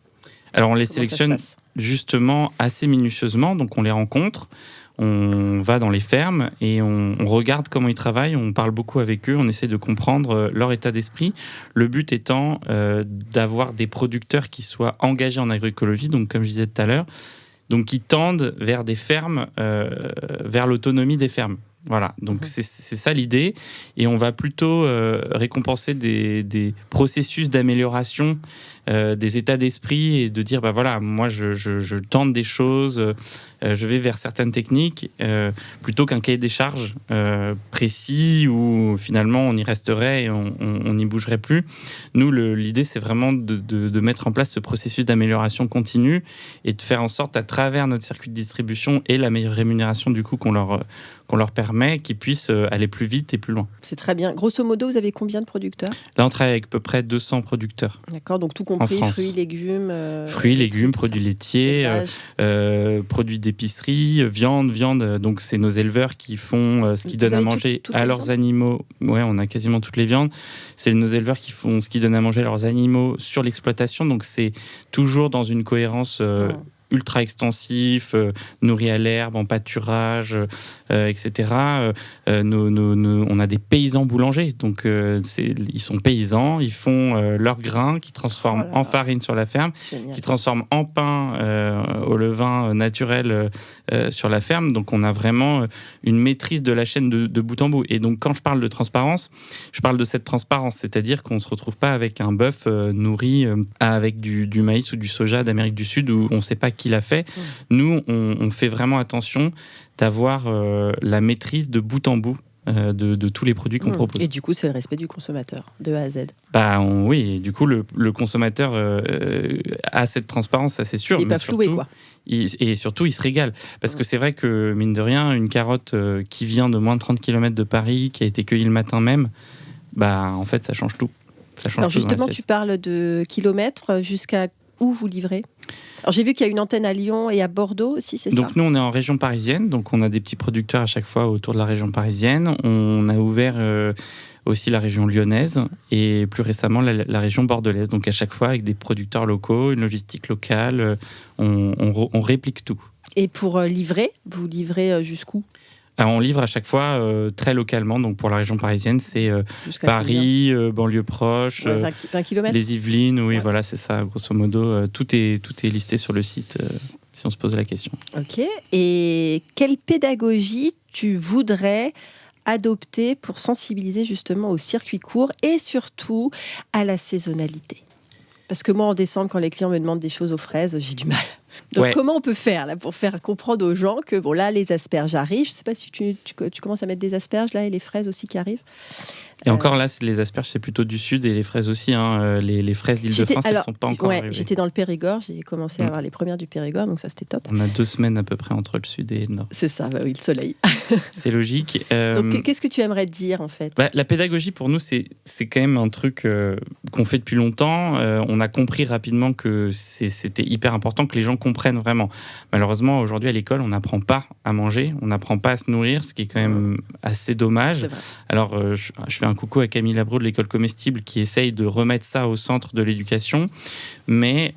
Alors, on les sélectionne justement assez minutieusement, donc on les rencontre, on va dans les fermes et on regarde comment ils travaillent, on parle beaucoup avec eux, on essaie de comprendre leur état d'esprit. Le but étant d'avoir des producteurs qui soient engagés en agroécologie, donc comme je disais tout à l'heure, donc qui tendent vers des fermes, vers l'autonomie des fermes. Voilà, donc c'est ça l'idée. Et on va plutôt récompenser des processus d'amélioration des états d'esprit et de dire, moi je tente des choses, je vais vers certaines techniques, plutôt qu'un cahier des charges précis où finalement on y resterait et on n'y bougerait plus. Nous, l'idée, c'est vraiment de mettre en place ce processus d'amélioration continue et de faire en sorte, à travers notre circuit de distribution et la meilleure rémunération du coup qu'on leur permet, qu'ils puissent aller plus vite et plus loin. C'est très bien. Grosso modo, vous avez combien de producteurs ? Là, on travaille avec à peu près 200 producteurs. D'accord, donc tout compris, fruits, légumes... fruits, légumes, produits laitiers, produits d'épicerie, viande. Donc, c'est nos éleveurs qui font ce qu'ils donnent à manger à leurs animaux. Ouais, on a quasiment toutes les viandes. C'est nos éleveurs qui font ce qu'ils donnent à manger à leurs animaux sur l'exploitation. Donc, c'est toujours dans une cohérence... ultra extensif, nourri à l'herbe, en pâturage, etc. On a des paysans boulangers, donc ils sont paysans, ils font leurs grains qu'ils transforment en farine sur la ferme, qui transforment en pain au levain naturel sur la ferme. Donc on a vraiment une maîtrise de la chaîne de bout en bout. Et donc quand je parle de transparence, je parle de cette transparence, c'est-à-dire qu'on ne se retrouve pas avec un bœuf nourri avec du maïs ou du soja d'Amérique du Sud où on ne sait pas qui l'a fait. Nous, on fait vraiment attention d'avoir la maîtrise de bout en bout de tous les produits qu'on propose. Et du coup, c'est le respect du consommateur, de A à Z. Oui, et du coup, le consommateur a cette transparence, ça c'est sûr. Il n'est pas floué, quoi. Et surtout, il se régale. Parce que c'est vrai que, mine de rien, une carotte qui vient de moins de 30 km de Paris, qui a été cueillie le matin même, en fait, ça change tout. Alors justement, tu parles de kilomètres, jusqu'à où vous livrez ? Alors j'ai vu qu'il y a une antenne à Lyon et à Bordeaux aussi, c'est ça ? Donc nous, on est en région parisienne, donc on a des petits producteurs à chaque fois autour de la région parisienne. On a ouvert aussi la région lyonnaise et plus récemment la région bordelaise. Donc à chaque fois avec des producteurs locaux, une logistique locale, on réplique tout. Et pour livrer, vous livrez jusqu'où ? Alors, on livre à chaque fois très localement. Donc pour la région parisienne, c'est Paris, banlieue proche, 20 km. Les Yvelines, oui, voilà, c'est ça, grosso modo. Tout est listé sur le site, si on se pose la question. Ok. Et quelle pédagogie tu voudrais adopter pour sensibiliser justement au circuit court et surtout à la saisonnalité ? Parce que moi, en décembre, quand les clients me demandent des choses aux fraises, j'ai du mal. Donc, comment on peut faire là, pour faire comprendre aux gens que, les asperges arrivent. Je ne sais pas si tu commences à mettre des asperges, là, et les fraises aussi qui arrivent. Et encore là, les asperges, c'est plutôt du sud, et les fraises aussi. Les fraises d'Île-de-France, elles ne sont pas encore arrivées. J'étais dans le Périgord, j'ai commencé à avoir les premières du Périgord, donc ça, c'était top. On a 2 semaines à peu près entre le sud et le nord. C'est ça, oui, le soleil. C'est logique. Donc, qu'est-ce que tu aimerais dire, en fait ? La pédagogie, pour nous, c'est quand même un truc qu'on fait depuis longtemps. On a compris rapidement que c'était hyper important que les gens comprennent vraiment. Malheureusement, aujourd'hui, à l'école, on n'apprend pas à manger, on n'apprend pas à se nourrir, ce qui est quand même assez dommage. Alors, je fais un coucou à Camille Labro de l'école comestible qui essaye de remettre ça au centre de l'éducation. Mais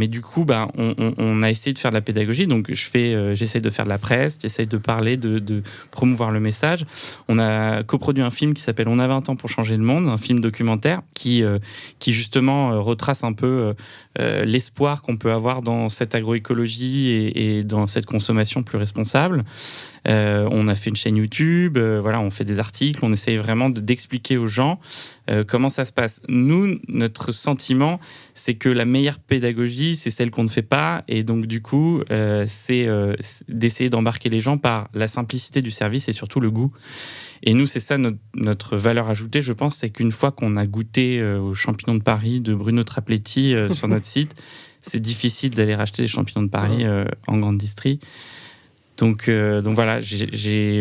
du coup, on a essayé de faire de la pédagogie. Donc, j'essaie de faire de la presse, j'essaie de parler, de promouvoir le message. On a coproduit un film qui s'appelle « On a 20 ans pour changer le monde », un film documentaire qui justement retrace un peu l'espoir qu'on peut avoir dans cette agroécologie et dans cette consommation plus responsable. On a fait une chaîne YouTube, on fait des articles, on essaye vraiment d'expliquer aux gens comment ça se passe. Nous, notre sentiment, c'est que la meilleure pédagogie, c'est celle qu'on ne fait pas, et donc du coup, c'est d'essayer d'embarquer les gens par la simplicité du service et surtout le goût. Et nous, c'est ça notre valeur ajoutée, je pense, c'est qu'une fois qu'on a goûté aux champignons de Paris de Bruno Trapletti sur notre site, c'est difficile d'aller racheter les champignons de Paris en grande distrie. Donc voilà,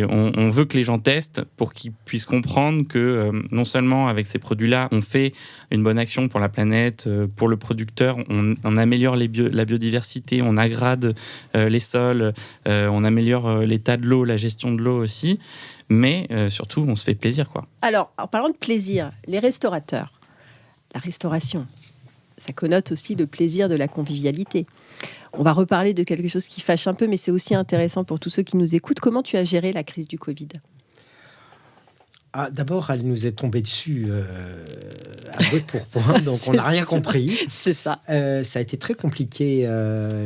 on veut que les gens testent pour qu'ils puissent comprendre que non seulement avec ces produits-là, on fait une bonne action pour la planète, pour le producteur, on améliore la biodiversité, on agrade les sols, on améliore l'état de l'eau, la gestion de l'eau aussi, mais surtout, on se fait plaisir, quoi. Alors, en parlant de plaisir, les restaurateurs, la restauration, ça connote aussi le plaisir de la convivialité. On va reparler de quelque chose qui fâche un peu, mais c'est aussi intéressant pour tous ceux qui nous écoutent. Comment tu as géré la crise du Covid ? D'abord, elle nous est tombée dessus à bout de pourpoint, donc on n'a rien compris. C'est ça. Ça a été très compliqué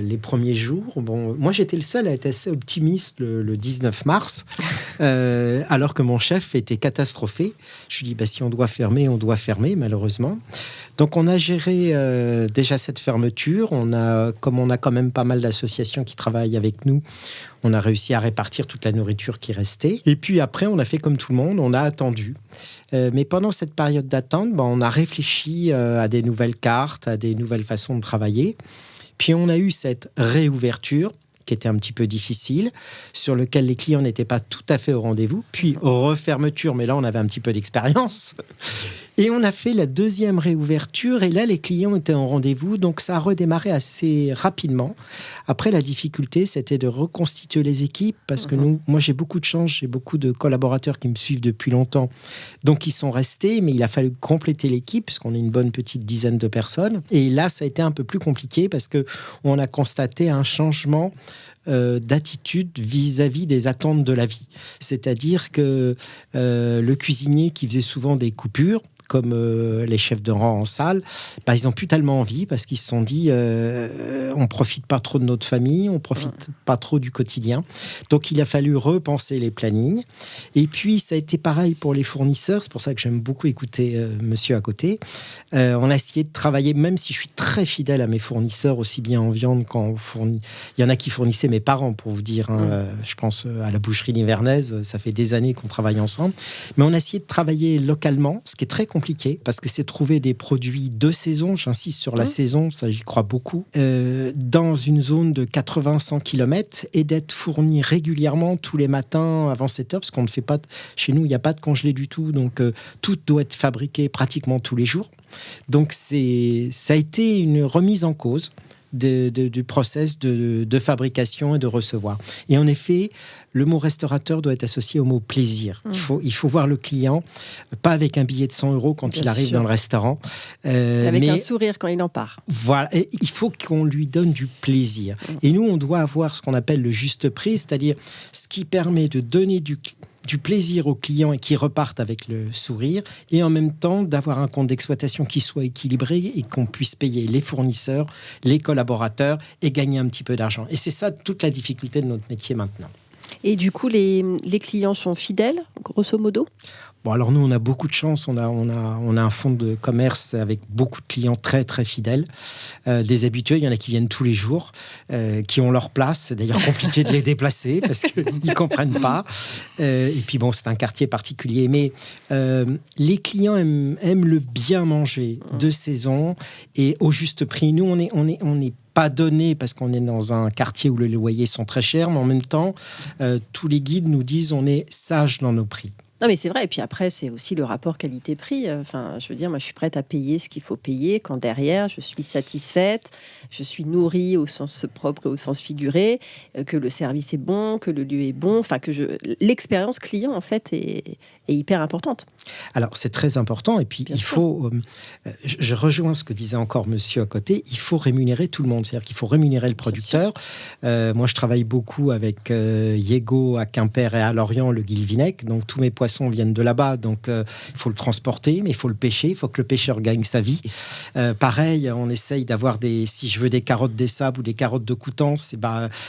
les premiers jours. Bon, moi, j'étais le seul à être assez optimiste le 19 mars, alors que mon chef était catastrophé. Je lui dis, si on doit fermer, malheureusement. Donc, on a géré déjà cette fermeture. Comme on a quand même pas mal d'associations qui travaillent avec nous, on a réussi à répartir toute la nourriture qui restait. Et puis après, on a fait comme tout le monde, on a attendu. Mais pendant cette période d'attente, on a réfléchi à des nouvelles cartes, à des nouvelles façons de travailler. Puis on a eu cette réouverture qui était un petit peu difficile, sur lequel les clients n'étaient pas tout à fait au rendez-vous. Puis refermeture, mais là, on avait un petit peu d'expérience. Et on a fait la deuxième réouverture, et là, les clients étaient en rendez-vous, donc ça a redémarré assez rapidement. Après, la difficulté, c'était de reconstituer les équipes, parce que moi, j'ai beaucoup de chance, j'ai beaucoup de collaborateurs qui me suivent depuis longtemps, donc ils sont restés, mais il a fallu compléter l'équipe, parce qu'on est une bonne petite dizaine de personnes. Et là, ça a été un peu plus compliqué, parce qu'on a constaté un changement d'attitude vis-à-vis des attentes de la vie. C'est-à-dire que le cuisinier qui faisait souvent des coupures, comme les chefs de rang en salle, ils n'ont plus tellement envie parce qu'ils se sont dit on profite pas trop de notre famille, on profite pas trop du quotidien. Donc il a fallu repenser les plannings. Et puis ça a été pareil pour les fournisseurs. C'est pour ça que j'aime beaucoup écouter monsieur à côté. On a essayé de travailler, même si je suis très fidèle à mes fournisseurs, aussi bien en viande qu'en fourni. Il y en a qui fournissaient mes parents, pour vous dire. Je pense à la boucherie nivernaise. Ça fait des années qu'on travaille ensemble. Mais on a essayé de travailler localement, ce qui est très compliqué parce que c'est trouver des produits de saison, j'insiste sur la saison, ça j'y crois beaucoup, dans une zone de 80-100 km et d'être fourni régulièrement tous les matins avant 7 heures, parce qu'on ne fait pas, chez nous il n'y a pas de congelé du tout, donc tout doit être fabriqué pratiquement tous les jours. Donc ça a été une remise en cause du process de fabrication et de recevoir. Et en effet, le mot restaurateur doit être associé au mot plaisir. Il faut voir le client, pas avec un billet de 100 € quand il arrive dans le restaurant. Avec un sourire quand il en part. Voilà, et il faut qu'on lui donne du plaisir. Et nous, on doit avoir ce qu'on appelle le juste prix, c'est-à-dire ce qui permet de donner du plaisir aux clients et qui repartent avec le sourire, et en même temps d'avoir un compte d'exploitation qui soit équilibré et qu'on puisse payer les fournisseurs, les collaborateurs et gagner un petit peu d'argent. Et c'est ça toute la difficulté de notre métier maintenant. Et du coup, les clients sont fidèles, grosso modo ? Bon, alors nous, on a beaucoup de chance. On a un fonds de commerce avec beaucoup de clients très, très fidèles. Des habitués, il y en a qui viennent tous les jours, qui ont leur place. C'est d'ailleurs compliqué de les déplacer parce qu'ils ne comprennent pas. Et puis bon, c'est un quartier particulier. Mais les clients aiment le bien manger de saison et au juste prix. Nous, on est pas donné parce qu'on est dans un quartier où les loyers sont très chers, mais en même temps, tous les guides nous disent on est sage dans nos prix. Non, mais c'est vrai. Et puis après, c'est aussi le rapport qualité-prix. Enfin, je veux dire, moi, je suis prête à payer ce qu'il faut payer quand derrière, je suis satisfaite, je suis nourrie au sens propre et au sens figuré, que le service est bon, que le lieu est bon. Enfin, l'expérience client, en fait, est hyper importante. Alors, c'est très important. Et puis, faut... je rejoins ce que disait encore monsieur à côté. Il faut rémunérer tout le monde. C'est-à-dire qu'il faut rémunérer le producteur. Moi, je travaille beaucoup avec Yego à Quimper et à Lorient, le Guilvinec. Donc, tous mes poissons viennent de là-bas. Donc, il faut le transporter, mais il faut le pêcher. Il faut que le pêcheur gagne sa vie. Pareil, on essaye d'avoir si je veux des carottes des sables ou des carottes de Coutances,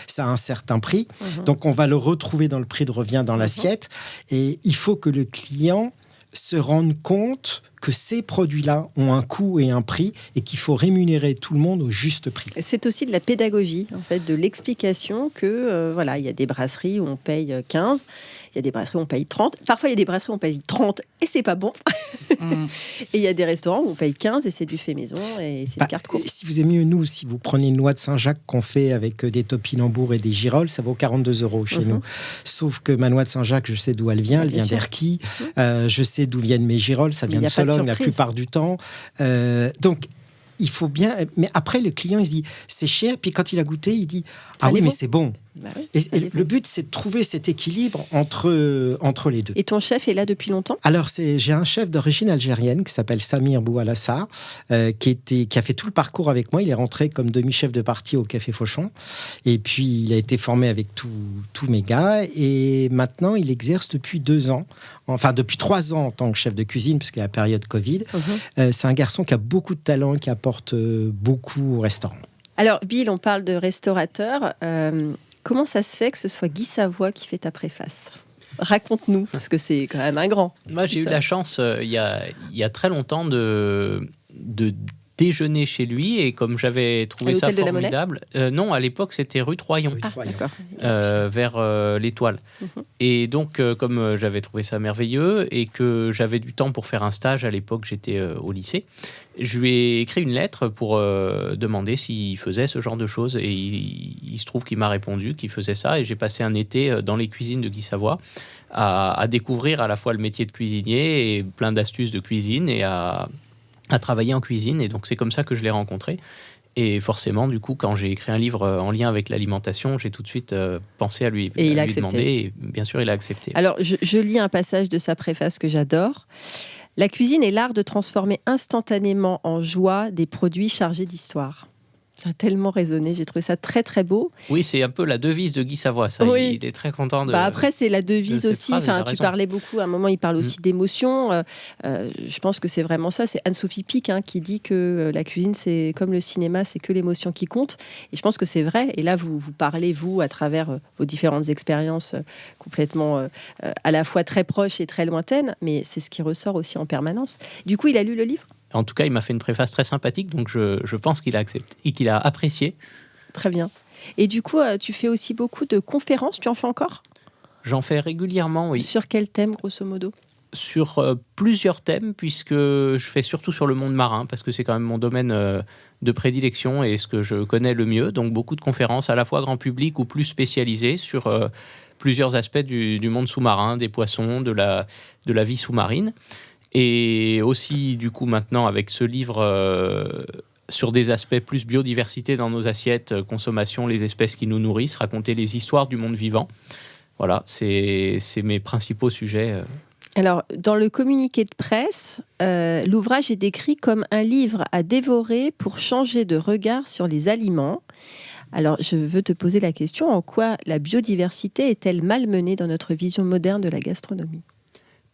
ça a un certain prix. Donc, on va le retrouver dans le prix de revient dans l'assiette. Et il faut que le client se rende compte que ces produits-là ont un coût et un prix et qu'il faut rémunérer tout le monde au juste prix. C'est aussi de la pédagogie, en fait, de l'explication que, voilà, il y a des brasseries où on paye 15, il y a des brasseries où on paye 30. Parfois, il y a des brasseries où on paye 30 et c'est pas bon. Et il y a des restaurants où on paye 15 et c'est du fait maison et c'est une carte courte. Si vous aimez mieux, si vous prenez une noix de Saint-Jacques qu'on fait avec des topinambours et des girolles, ça vaut 42 € chez nous. Sauf que ma noix de Saint-Jacques, je sais d'où elle vient. Elle vient d'Erquy. Je sais d'où viennent mes girolles. Ça vient de Sologne la plupart du temps. Donc, il faut bien... Mais après, le client, il se dit, c'est cher. Puis quand il a goûté, il dit, ah oui, mais c'est bon. Bah oui, et le but, c'est de trouver cet équilibre entre les deux. Et ton chef est là depuis longtemps ? Alors, j'ai un chef d'origine algérienne qui s'appelle Samir Boualassar, qui a fait tout le parcours avec moi. Il est rentré comme demi-chef de partie au Café Fauchon. Et puis, il a été formé avec tous mes gars. Et maintenant, il exerce depuis 2 ans. Enfin, depuis 3 ans en tant que chef de cuisine, puisqu'il y a la période Covid. C'est un garçon qui a beaucoup de talent, qui apporte beaucoup au restaurant. Alors, Bill, on parle de restaurateur. Comment ça se fait que ce soit Guy Savoy qui fait ta préface ? Raconte-nous, parce que c'est quand même un grand. Moi, j'ai eu la chance, il y a très longtemps, de déjeuner chez lui, et comme j'avais trouvé ça formidable... non, à l'époque, c'était rue Troyon, d'accord. vers l'Étoile. Et donc, comme j'avais trouvé ça merveilleux, et que j'avais du temps pour faire un stage, à l'époque, j'étais au lycée, je lui ai écrit une lettre pour demander s'il faisait ce genre de choses. Et il se trouve qu'il m'a répondu qu'il faisait ça. Et j'ai passé un été dans les cuisines de Guy Savoy à découvrir à la fois le métier de cuisinier et plein d'astuces de cuisine et à travailler en cuisine. Et donc, c'est comme ça que je l'ai rencontré. Et forcément, du coup, quand j'ai écrit un livre en lien avec l'alimentation, j'ai tout de suite pensé à lui demander. Et bien sûr, il a accepté. Alors, je lis un passage de sa préface que j'adore. La cuisine est l'art de transformer instantanément en joie des produits chargés d'histoire. Ça a tellement résonné, j'ai trouvé ça très très beau. Oui, c'est un peu la devise de Guy Savoy, ça. Oui. Il est très content de... après, c'est la devise aussi, tu parlais beaucoup, à un moment il parle aussi d'émotion. Je pense que c'est vraiment ça, c'est Anne-Sophie Pic qui dit que la cuisine, c'est comme le cinéma, c'est que l'émotion qui compte. Et je pense que c'est vrai, et là vous parlez, vous, à travers vos différentes expériences complètement à la fois très proches et très lointaines, mais c'est ce qui ressort aussi en permanence. Du coup, il a lu le livre ? En tout cas, il m'a fait une préface très sympathique, donc je pense qu'il a accepté et qu'il a apprécié. Très bien. Et du coup, tu fais aussi beaucoup de conférences, tu en fais encore ? J'en fais régulièrement, oui. Sur quel thème, grosso modo ? Sur plusieurs thèmes, puisque je fais surtout sur le monde marin, parce que c'est quand même mon domaine de prédilection et ce que je connais le mieux. Donc beaucoup de conférences, à la fois grand public ou plus spécialisées, sur plusieurs aspects du monde sous-marin, des poissons, de la vie sous-marine. Et aussi, du coup, maintenant, avec ce livre sur des aspects plus biodiversité dans nos assiettes, consommation, les espèces qui nous nourrissent, raconter les histoires du monde vivant. Voilà, c'est mes principaux sujets. Alors, dans le communiqué de presse, l'ouvrage est décrit comme un livre à dévorer pour changer de regard sur les aliments. Alors, je veux te poser la question, en quoi la biodiversité est-elle malmenée dans notre vision moderne de la gastronomie ?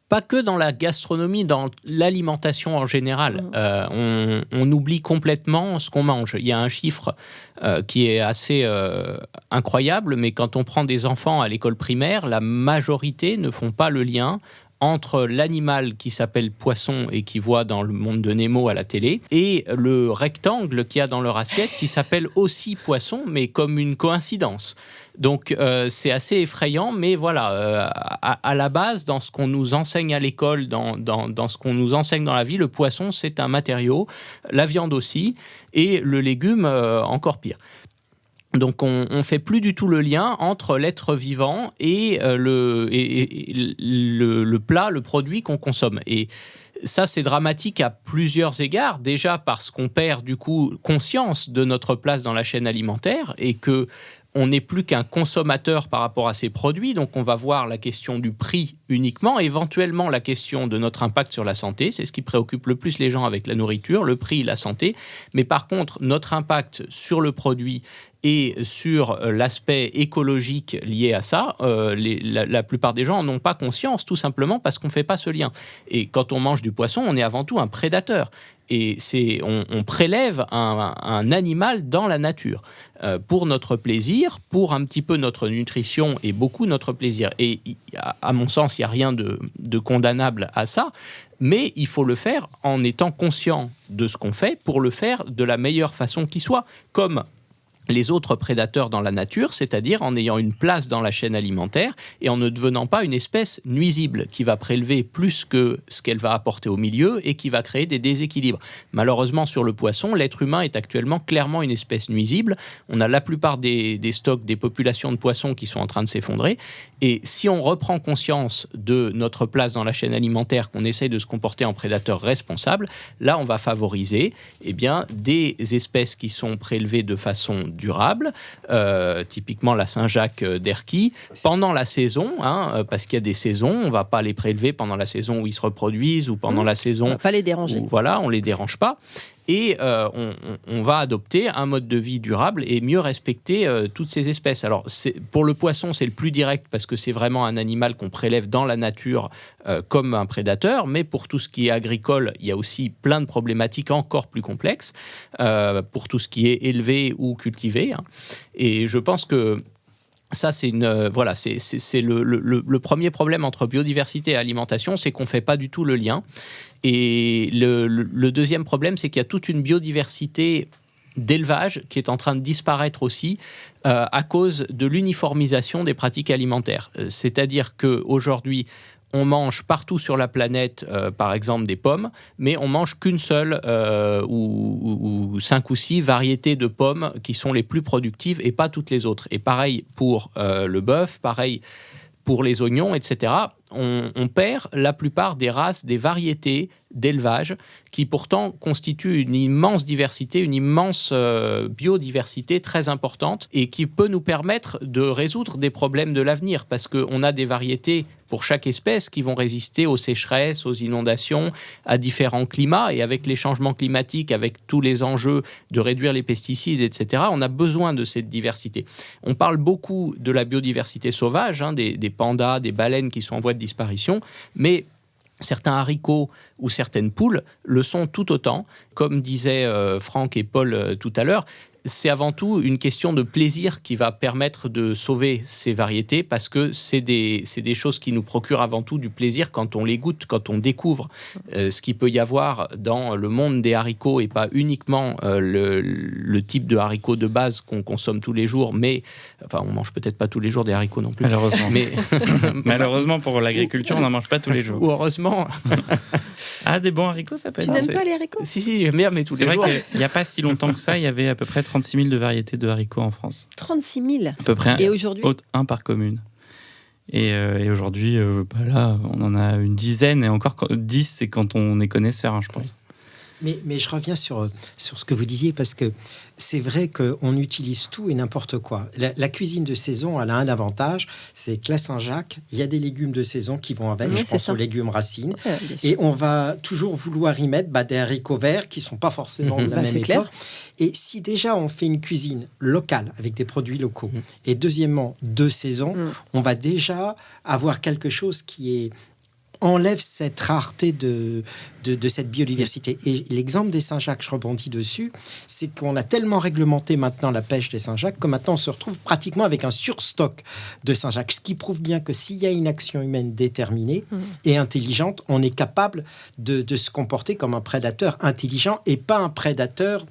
Pas que dans la gastronomie, dans l'alimentation en général. On oublie complètement ce qu'on mange. Il y a un chiffre qui est assez incroyable, mais quand on prend des enfants à l'école primaire, la majorité ne font pas le lien entre l'animal qui s'appelle poisson et qui voit dans le monde de Nemo à la télé, et le rectangle qu'il y a dans leur assiette qui s'appelle aussi poisson, mais comme une coïncidence. Donc c'est assez effrayant, mais voilà, à la base, dans ce qu'on nous enseigne à l'école, dans ce qu'on nous enseigne dans la vie, le poisson, c'est un matériau, la viande aussi, et le légume, encore pire. Donc on ne fait plus du tout le lien entre l'être vivant et le plat, le produit qu'on consomme. Et ça, c'est dramatique à plusieurs égards. Déjà parce qu'on perd du coup conscience de notre place dans la chaîne alimentaire et que on n'est plus qu'un consommateur par rapport à ces produits, donc on va voir la question du prix uniquement, éventuellement la question de notre impact sur la santé, c'est ce qui préoccupe le plus les gens avec la nourriture, le prix, la santé, mais par contre notre impact sur le produit et sur l'aspect écologique lié à ça, la plupart des gens n'en ont pas conscience, tout simplement parce qu'on ne fait pas ce lien. Et quand on mange du poisson, on est avant tout un prédateur. Et on prélève un animal dans la nature pour notre plaisir, pour un petit peu notre nutrition et beaucoup notre plaisir. Et à mon sens, il n'y a rien de condamnable à ça, mais il faut le faire en étant conscient de ce qu'on fait pour le faire de la meilleure façon qui soit, comme les autres prédateurs dans la nature, c'est-à-dire en ayant une place dans la chaîne alimentaire et en ne devenant pas une espèce nuisible qui va prélever plus que ce qu'elle va apporter au milieu et qui va créer des déséquilibres. Malheureusement, sur le poisson, l'être humain est actuellement clairement une espèce nuisible. On a la plupart des stocks, des populations de poissons qui sont en train de s'effondrer. Et si on reprend conscience de notre place dans la chaîne alimentaire, qu'on essaye de se comporter en prédateur responsable, là, on va favoriser des espèces qui sont prélevées de façon durable, typiquement la Saint-Jacques d'Erquy, pendant la saison, parce qu'il y a des saisons, on ne va pas les prélever pendant la saison où ils se reproduisent ou pendant la saison... On ne va pas les déranger. On ne les dérange pas. Et on va adopter un mode de vie durable et mieux respecter toutes ces espèces. Alors, pour le poisson, c'est le plus direct parce que c'est vraiment un animal qu'on prélève dans la nature comme un prédateur. Mais pour tout ce qui est agricole, il y a aussi plein de problématiques encore plus complexes pour tout ce qui est élevé ou cultivé. Et je pense que ça, c'est le premier problème entre biodiversité et alimentation, c'est qu'on ne fait pas du tout le lien. Et le deuxième problème, c'est qu'il y a toute une biodiversité d'élevage qui est en train de disparaître aussi à cause de l'uniformisation des pratiques alimentaires. C'est-à-dire qu'aujourd'hui, on mange partout sur la planète, par exemple, des pommes, mais on mange qu'une seule ou 5 ou 6 variétés de pommes qui sont les plus productives et pas toutes les autres. Et pareil pour le bœuf, pareil pour les oignons, etc. On perd la plupart des races, des variétés d'élevage qui pourtant constituent une immense diversité, une immense biodiversité très importante et qui peut nous permettre de résoudre des problèmes de l'avenir parce qu'on a des variétés pour chaque espèce qui vont résister aux sécheresses, aux inondations, à différents climats. Et avec les changements climatiques, avec tous les enjeux de réduire les pesticides, etc., on a besoin de cette diversité. On parle beaucoup de la biodiversité sauvage, des pandas, des baleines qui sont en voie de disparition, mais certains haricots ou certaines poules le sont tout autant. Comme disaient Franck et Paul tout à l'heure, c'est avant tout une question de plaisir qui va permettre de sauver ces variétés parce que c'est des choses qui nous procurent avant tout du plaisir quand on les goûte, quand on découvre ce qu'il peut y avoir dans le monde des haricots et pas uniquement le type de haricots de base qu'on consomme tous les jours, mais enfin on mange peut-être pas tous les jours des haricots non plus. Malheureusement. Mais malheureusement pour l'agriculture, on n'en mange pas tous les jours. Ou heureusement. Des bons haricots, ça peut être. Tu n'aimes pas les haricots ? Si, j'aime bien, mais tous les jours. C'est vrai qu'il n'y a pas si longtemps que ça, il y avait à peu près 36 000 de variétés de haricots en France. 36 000 ? À peu près. Et aujourd'hui ? Un par commune. Et aujourd'hui, là, on en a une dizaine, et encore 10, c'est quand on est connaisseur, je pense. Mais je reviens sur ce que vous disiez, parce que c'est vrai qu'on utilise tout et n'importe quoi. La cuisine de saison, elle a un avantage, c'est que la Saint-Jacques, il y a des légumes de saison qui vont avec, je pense aux légumes racines, et on va toujours vouloir y mettre des haricots verts qui ne sont pas forcément de la même époque. Et si déjà on fait une cuisine locale, avec des produits locaux, et deuxièmement, de saison, on va déjà avoir quelque chose qui enlève cette rareté de cette biodiversité. Et l'exemple des Saint-Jacques, je rebondis dessus, c'est qu'on a tellement réglementé maintenant la pêche des Saint-Jacques que maintenant on se retrouve pratiquement avec un surstock de Saint-Jacques, ce qui prouve bien que s'il y a une action humaine déterminée et intelligente, on est capable de se comporter comme un prédateur intelligent et pas un prédateur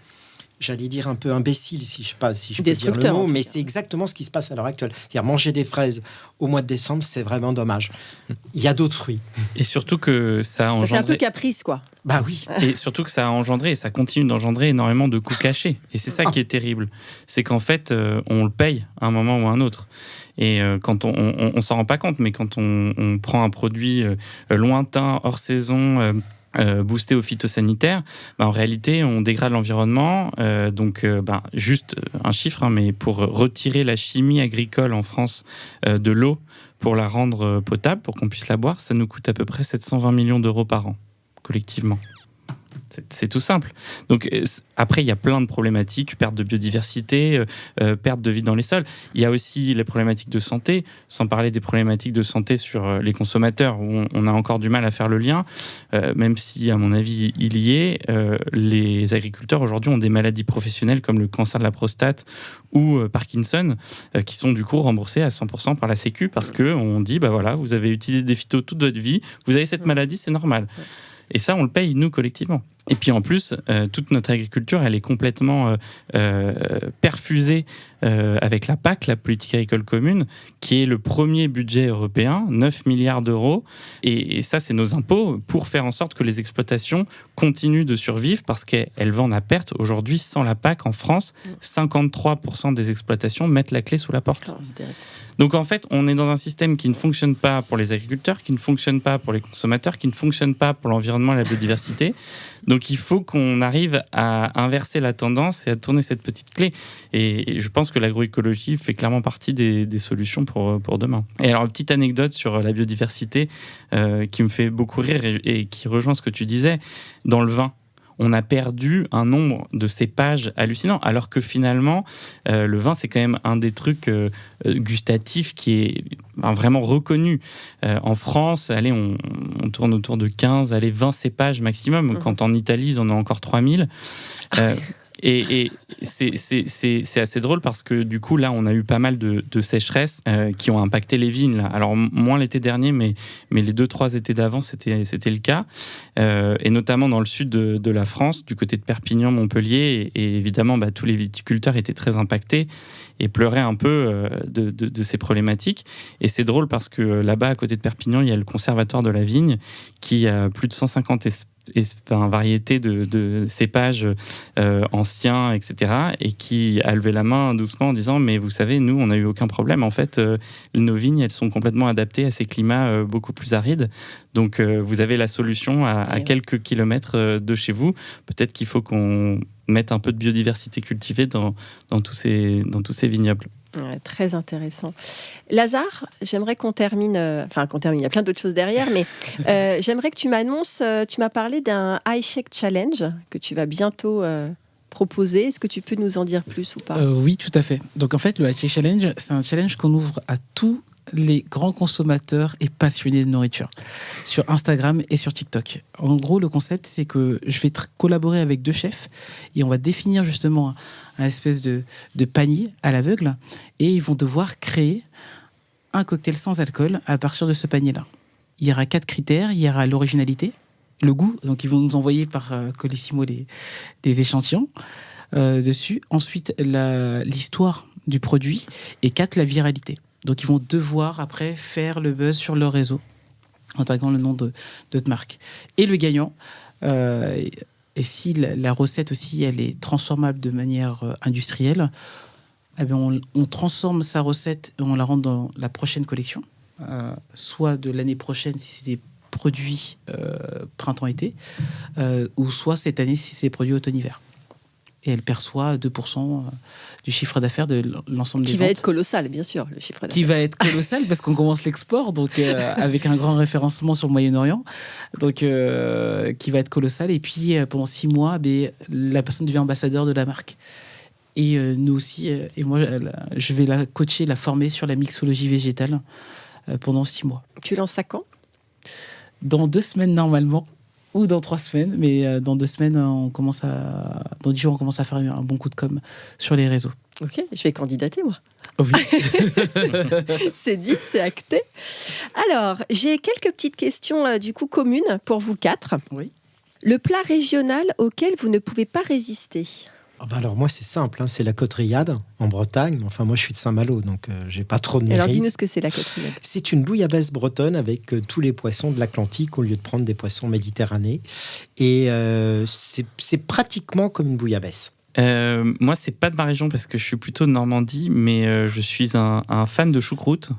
j'allais dire un peu imbécile, si je peux dire le mot, mais c'est exactement ce qui se passe à l'heure actuelle. C'est-à-dire manger des fraises au mois de décembre, c'est vraiment dommage. Il y a d'autres fruits. Et surtout que ça a engendré... Ça fait un peu caprice, quoi. Bah oui. Et surtout que ça a engendré, et ça continue d'engendrer énormément de coûts cachés. Et c'est ça qui est terrible. C'est qu'en fait, on le paye à un moment ou à un autre. Et quand on s'en rend pas compte, mais quand on prend un produit lointain, hors saison... boosté au phytosanitaire, en réalité, on dégrade l'environnement. Juste un chiffre, mais pour retirer la chimie agricole en France de l'eau, pour la rendre potable, pour qu'on puisse la boire, ça nous coûte à peu près 720 millions d'euros par an, collectivement. C'est tout simple. Donc après, il y a plein de problématiques, perte de biodiversité, perte de vie dans les sols. Il y a aussi les problématiques de santé, sans parler des problématiques de santé sur les consommateurs, où on a encore du mal à faire le lien, même si, à mon avis, il y est. Les agriculteurs, aujourd'hui, ont des maladies professionnelles comme le cancer de la prostate ou Parkinson, qui sont du coup remboursés à 100% par la Sécu, parce qu'on dit, voilà, vous avez utilisé des phytos toute votre vie, vous avez cette maladie, c'est normal. Et ça, on le paye, nous, collectivement. Et puis en plus, toute notre agriculture, elle est complètement perfusée avec la PAC, la politique agricole commune, qui est le premier budget européen, 9 milliards d'euros. Et ça, c'est nos impôts pour faire en sorte que les exploitations continuent de survivre parce qu'elles vendent à perte. Aujourd'hui, sans la PAC, en France, 53% des exploitations mettent la clé sous la porte. Donc en fait, on est dans un système qui ne fonctionne pas pour les agriculteurs, qui ne fonctionne pas pour les consommateurs, qui ne fonctionne pas pour l'environnement et la biodiversité. Donc il faut qu'on arrive à inverser la tendance et à tourner cette petite clé. Et je pense que l'agroécologie fait clairement partie des solutions pour demain. Et alors, une petite anecdote sur la biodiversité qui me fait beaucoup rire et qui rejoint ce que tu disais. Dans le vin, on a perdu un nombre de cépages hallucinants, alors que finalement, le vin, c'est quand même un des trucs gustatifs qui est vraiment reconnu. En France, allez, on tourne autour de 15, 20 cépages maximum, quand en Italie, ils en ont encore 3000. Et c'est assez drôle parce que du coup, là, on a eu pas mal de sécheresses qui ont impacté les vignes. Là. Alors, moins l'été dernier, mais les 2-3 étés d'avant, c'était le cas. Et notamment dans le sud de la France, du côté de Perpignan, Montpellier. Et évidemment, tous les viticulteurs étaient très impactés et pleuraient un peu de ces problématiques. Et c'est drôle parce que là-bas, à côté de Perpignan, il y a le Conservatoire de la Vigne qui a plus de 150 variétés de cépages anciens, etc. et qui a levé la main doucement en disant « Mais vous savez, nous, on n'a eu aucun problème. En fait, nos vignes, elles sont complètement adaptées à ces climats beaucoup plus arides. Donc, vous avez la solution à quelques kilomètres de chez vous. Peut-être qu'il faut qu'on mette un peu de biodiversité cultivée dans tous ces vignobles. » Ouais, très intéressant. Lazare, j'aimerais qu'on termine, il y a plein d'autres choses derrière, mais j'aimerais que tu m'annonces, tu m'as parlé d'un iShake Challenge que tu vas bientôt proposer. Est-ce que tu peux nous en dire plus ou pas ? Oui, tout à fait. Donc en fait, le iShake Challenge, c'est un challenge qu'on ouvre à tous les grands consommateurs et passionnés de nourriture sur Instagram et sur TikTok. En gros, le concept, c'est que je vais collaborer avec 2 chefs et on va définir justement un espèce de panier à l'aveugle et ils vont devoir créer un cocktail sans alcool à partir de ce panier-là. Il y aura 4 critères. Il y aura l'originalité, le goût, donc ils vont nous envoyer par Colissimo des échantillons dessus. Ensuite, l'histoire du produit et 4, la viralité. Donc, ils vont devoir, après, faire le buzz sur leur réseau en taguant le nom de marque. Et le gagnant, et si la recette aussi, elle est transformable de manière industrielle, eh bien on transforme sa recette et on la rentre dans la prochaine collection, soit de l'année prochaine si c'est des produits printemps-été, ou soit cette année si c'est des produits automne-hiver. Et elle perçoit 2% du chiffre d'affaires de l'ensemble des ventes. Qui va être colossal, bien sûr, le chiffre d'affaires. Qui va être colossal parce qu'on commence l'export, donc avec un grand référencement sur le Moyen-Orient, donc qui va être colossal. Et puis pendant 6 mois, la personne devient ambassadeur de la marque. Et nous aussi, et moi, je vais la coacher, la former sur la mixologie végétale pendant 6 mois. Tu lances ça quand ? Dans 2 semaines normalement. Ou dans 3 semaines, mais dans 2 semaines, dans 10 jours, on commence à faire un bon coup de com' sur les réseaux. Ok, je vais candidater, moi. Oh oui. C'est dit, c'est acté. Alors, j'ai quelques petites questions, du coup, communes pour vous 4. Oui. Le plat régional auquel vous ne pouvez pas résister ? Alors moi c'est simple, c'est la Côte-Riyad en Bretagne. Enfin moi je suis de Saint-Malo, donc j'ai pas trop de mérite. Alors dis-nous ce que c'est la Côte-Riyad. C'est une bouillabaisse bretonne avec tous les poissons de l'Atlantique au lieu de prendre des poissons méditerranéens. Et c'est pratiquement comme une bouillabaisse. Moi, c'est pas de ma région parce que je suis plutôt de Normandie, mais je suis un fan de choucroute.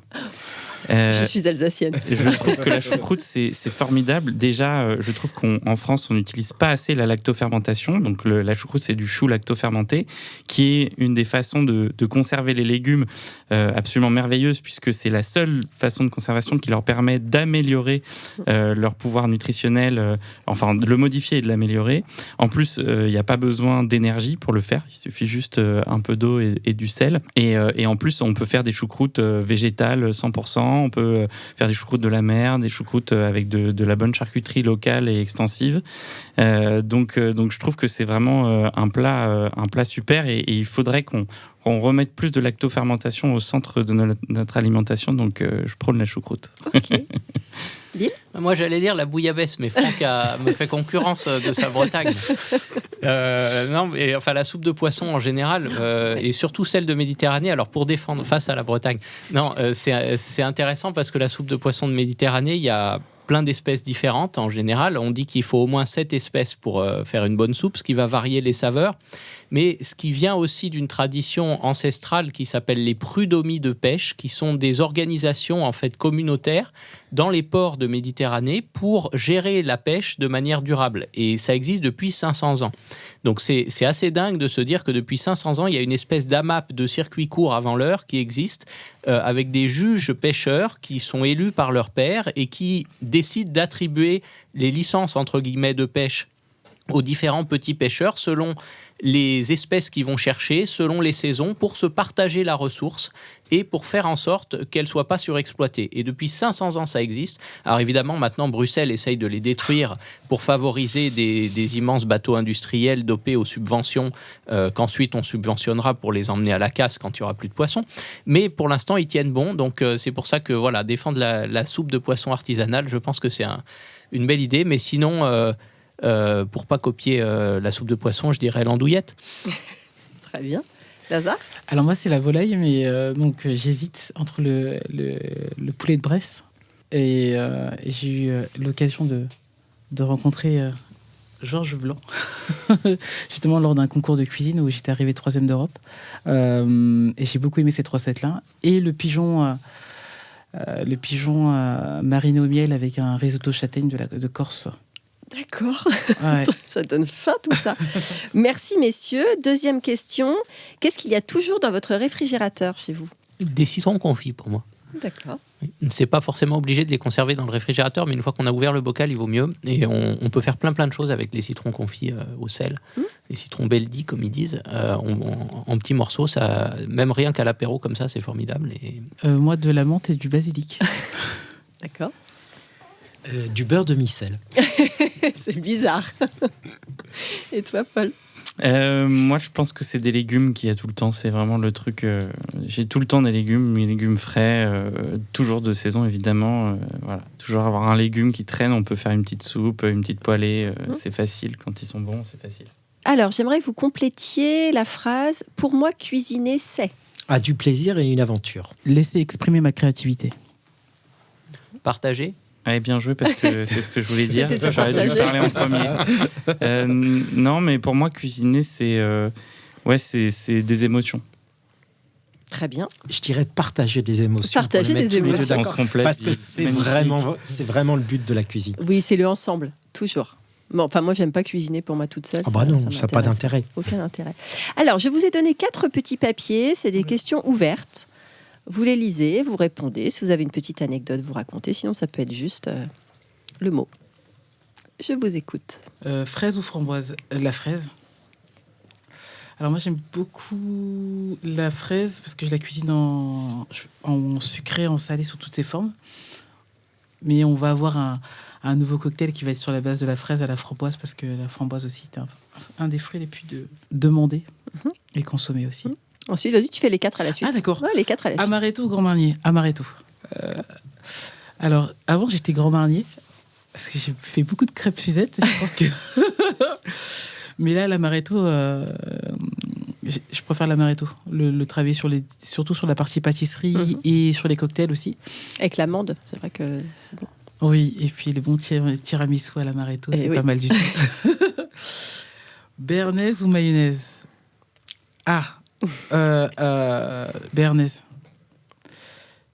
Je suis alsacienne. Je trouve que la choucroute, c'est formidable. Déjà, je trouve qu'en France, on n'utilise pas assez la lactofermentation. Donc, la choucroute, c'est du chou lactofermenté, qui est une des façons de conserver les légumes absolument merveilleuse, puisque c'est la seule façon de conservation qui leur permet d'améliorer leur pouvoir nutritionnel, enfin, de le modifier et de l'améliorer. En plus, il n'y a pas besoin d'énergie pour le faire. Il suffit juste un peu d'eau et du sel. Et en plus, on peut faire des choucroutes végétales 100%. On peut faire des choucroutes de la mer, des choucroutes avec de la bonne charcuterie locale et extensive. Donc je trouve que c'est vraiment un plat super et il faudrait qu'on remette plus de lactofermentation au centre de notre alimentation. Donc je prône la choucroute. Ok. Bill ? Moi, j'allais dire la bouillabaisse, mais Franck me fait concurrence de sa Bretagne. Non, mais enfin la soupe de poisson en général, et surtout celle de Méditerranée. Alors pour défendre face à la Bretagne, non, c'est intéressant parce que la soupe de poisson de Méditerranée, il y a plein d'espèces différentes en général. On dit qu'il faut au moins 7 espèces pour faire une bonne soupe, ce qui va varier les saveurs. Mais ce qui vient aussi d'une tradition ancestrale qui s'appelle les prud'homies de pêche, qui sont des organisations en fait communautaires dans les ports de Méditerranée pour gérer la pêche de manière durable. Et ça existe depuis 500 ans. Donc c'est assez dingue de se dire que depuis 500 ans, il y a une espèce d'AMAP de circuit court avant l'heure qui existe, avec des juges pêcheurs qui sont élus par leur pairs et qui décident d'attribuer les licences entre guillemets de pêche aux différents petits pêcheurs selon les espèces qu'ils vont chercher, selon les saisons, pour se partager la ressource et pour faire en sorte qu'elle ne soit pas surexploitée. Et depuis 500 ans, ça existe. Alors évidemment, maintenant, Bruxelles essaye de les détruire pour favoriser des immenses bateaux industriels dopés aux subventions qu'ensuite on subventionnera pour les emmener à la casse quand il n'y aura plus de poissons. Mais pour l'instant, ils tiennent bon. Donc c'est pour ça que voilà, défendre la soupe de poisson artisanale, je pense que c'est une belle idée. Mais sinon... pour pas copier la soupe de poisson, je dirais l'andouillette. Très bien. Lazare ? Alors moi, c'est la volaille, mais donc j'hésite entre le poulet de Bresse et j'ai eu l'occasion de rencontrer Georges Blanc, justement lors d'un concours de cuisine où j'étais arrivée 3e d'Europe. Et j'ai beaucoup aimé cette recette-là. Et le pigeon mariné au miel avec un risotto châtaigne de Corse. D'accord, Ouais. Ça donne faim tout ça. Merci messieurs. Deuxième question, qu'est-ce qu'il y a toujours dans votre réfrigérateur chez vous ? Des citrons confits pour moi. D'accord. C'est pas forcément obligé de les conserver dans le réfrigérateur, mais une fois qu'on a ouvert le bocal, il vaut mieux. Et on peut faire plein de choses avec les citrons confits au sel. Les citrons Beldi, comme ils disent, en petits morceaux. Ça, même rien qu'à l'apéro comme ça, c'est formidable. Et... Moi, de la menthe et du basilic. D'accord. Du beurre de micelle. C'est bizarre. Et toi, Paul ? Moi, je pense que c'est des légumes qu'il y a tout le temps. C'est vraiment le truc. J'ai tout le temps des légumes frais, toujours de saison évidemment. Voilà, toujours avoir un légume qui traîne. On peut faire une petite soupe, une petite poêlée. C'est facile quand ils sont bons, c'est facile. Alors, j'aimerais que vous complétiez la phrase « Pour moi, cuisiner, c'est… » Du plaisir et une aventure. Laissez exprimer ma créativité. Partager. Allez, bien joué, parce que c'est ce que je voulais dire. C'était sur J'aurais dû partager. parler en premier. Non, mais pour moi, cuisiner, c'est des émotions. Très bien. Je dirais partager des émotions. Partager pour le mettre des tous les deux émotions. d'accord. Complète, Parce que c'est vraiment le but de la cuisine. Oui, c'est le ensemble, toujours. Bon, enfin, moi, j'aime pas cuisiner pour moi toute seule. Non, ça n'a pas m'intéresse. d'intérêt. Aucun intérêt. Alors, je vous ai donné 4 petits papiers. C'est des questions ouvertes. Vous les lisez, vous répondez. Si vous avez une petite anecdote, vous racontez. Sinon, ça peut être juste le mot. Je vous écoute. Fraise ou framboise ? La fraise. Alors moi, j'aime beaucoup la fraise parce que je la cuisine en sucré, en salé, sous toutes ses formes. Mais on va avoir un nouveau cocktail qui va être sur la base de la fraise à la framboise parce que la framboise aussi est un des fruits les plus demandés et consommés aussi. Ensuite, vas-y, tu fais les 4 à la suite. Ah, d'accord. Ouais, les 4 à la suite. Amaretto ou Grand Marnier ? Amaretto. Alors, avant, j'étais Grand Marnier parce que j'ai fait beaucoup de crêpes Suzette. Je pense que... Mais là, l'amaretto, je préfère l'amaretto. Le travailler surtout sur la partie pâtisserie et sur les cocktails aussi. Avec l'amande, c'est vrai que c'est bon. Oui, et puis les bons tiramisu à l'amaretto, c'est pas mal du tout. Béarnaise ou mayonnaise? Béarnaise.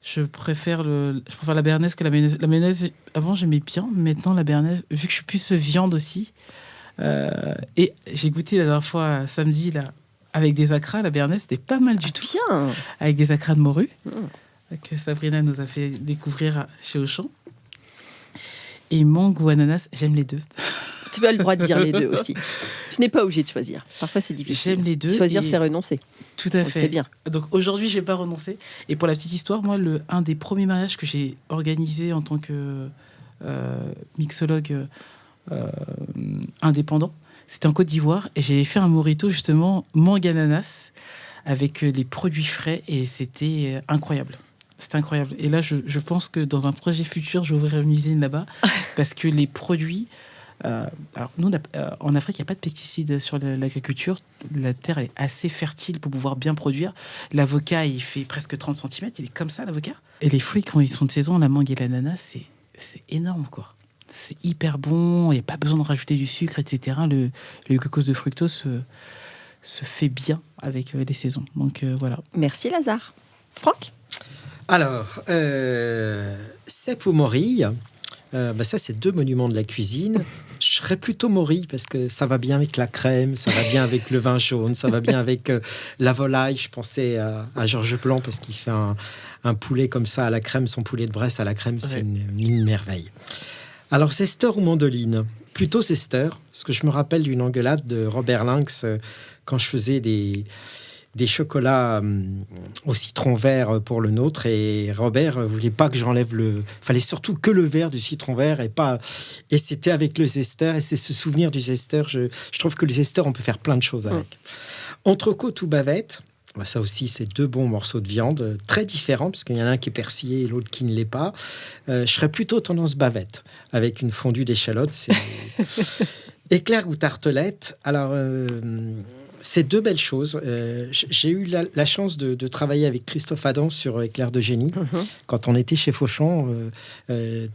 Je préfère la béarnaise que la mayonnaise. La mayonnaise, avant, j'aimais bien. Maintenant, la béarnaise, vu que je suis plus viande aussi. Et j'ai goûté la dernière fois, samedi, là, avec des acras. La béarnaise, c'était pas mal du tout. Bien. Avec des acras de morue, que Sabrina nous a fait découvrir chez Auchan. Et mangue ou ananas, j'aime les deux. Tu as le droit de dire les deux aussi. Tu n'es pas obligé de choisir. Parfois, c'est difficile. J'aime les deux. Choisir, c'est renoncer. Tout à fait. C'est bien. Donc aujourd'hui, je vais pas renoncer. Et pour la petite histoire, moi, un des premiers mariages que j'ai organisé en tant que mixologue indépendant, c'était en Côte d'Ivoire. Et j'ai fait un mojito, justement, mangue ananas, avec les produits frais. Et c'était incroyable. C'était incroyable. Et là, je pense que dans un projet futur, j'ouvrirai une usine là-bas. Parce que les produits... alors nous, en Afrique, il n'y a pas de pesticides sur l'agriculture. La terre est assez fertile pour pouvoir bien produire. L'avocat, il fait presque 30 cm. Il est comme ça, l'avocat. Et les fruits, quand ils sont de saison, la mangue et l'ananas, c'est énorme, quoi. C'est hyper bon. Il n'y a pas besoin de rajouter du sucre, etc. Le glucose de fructose se fait bien avec les saisons. Donc voilà. Merci, Lazare. Franck? Alors, cèpe ou morille, ça, c'est 2 monuments de la cuisine. Je serais plutôt morille parce que ça va bien avec la crème, ça va bien avec le vin jaune, ça va bien avec la volaille. Je pensais à Georges Blanc parce qu'il fait un poulet comme ça à la crème, son poulet de Bresse à la crème, c'est une merveille. Alors, zester ou mandoline? Plutôt zester, parce que je me rappelle d'une engueulade de Robert Lynx quand je faisais des chocolats au citron vert pour le nôtre, et Robert voulait pas que j'enlève fallait surtout que le vert du citron vert et c'était avec le zester, et c'est ce souvenir du zester. Je trouve que le zester, on peut faire plein de choses avec. Entrecôte ou bavette, ça aussi, c'est 2 bons morceaux de viande, très différents, parce qu'il y en a un qui est persillé et l'autre qui ne l'est pas. Je serais plutôt tendance bavette, avec une fondue d'échalotes. Éclair ou tartelette, alors... c'est 2 belles choses. J'ai eu la chance de travailler avec Christophe Adam sur Éclair de génie. Quand on était chez Fauchon,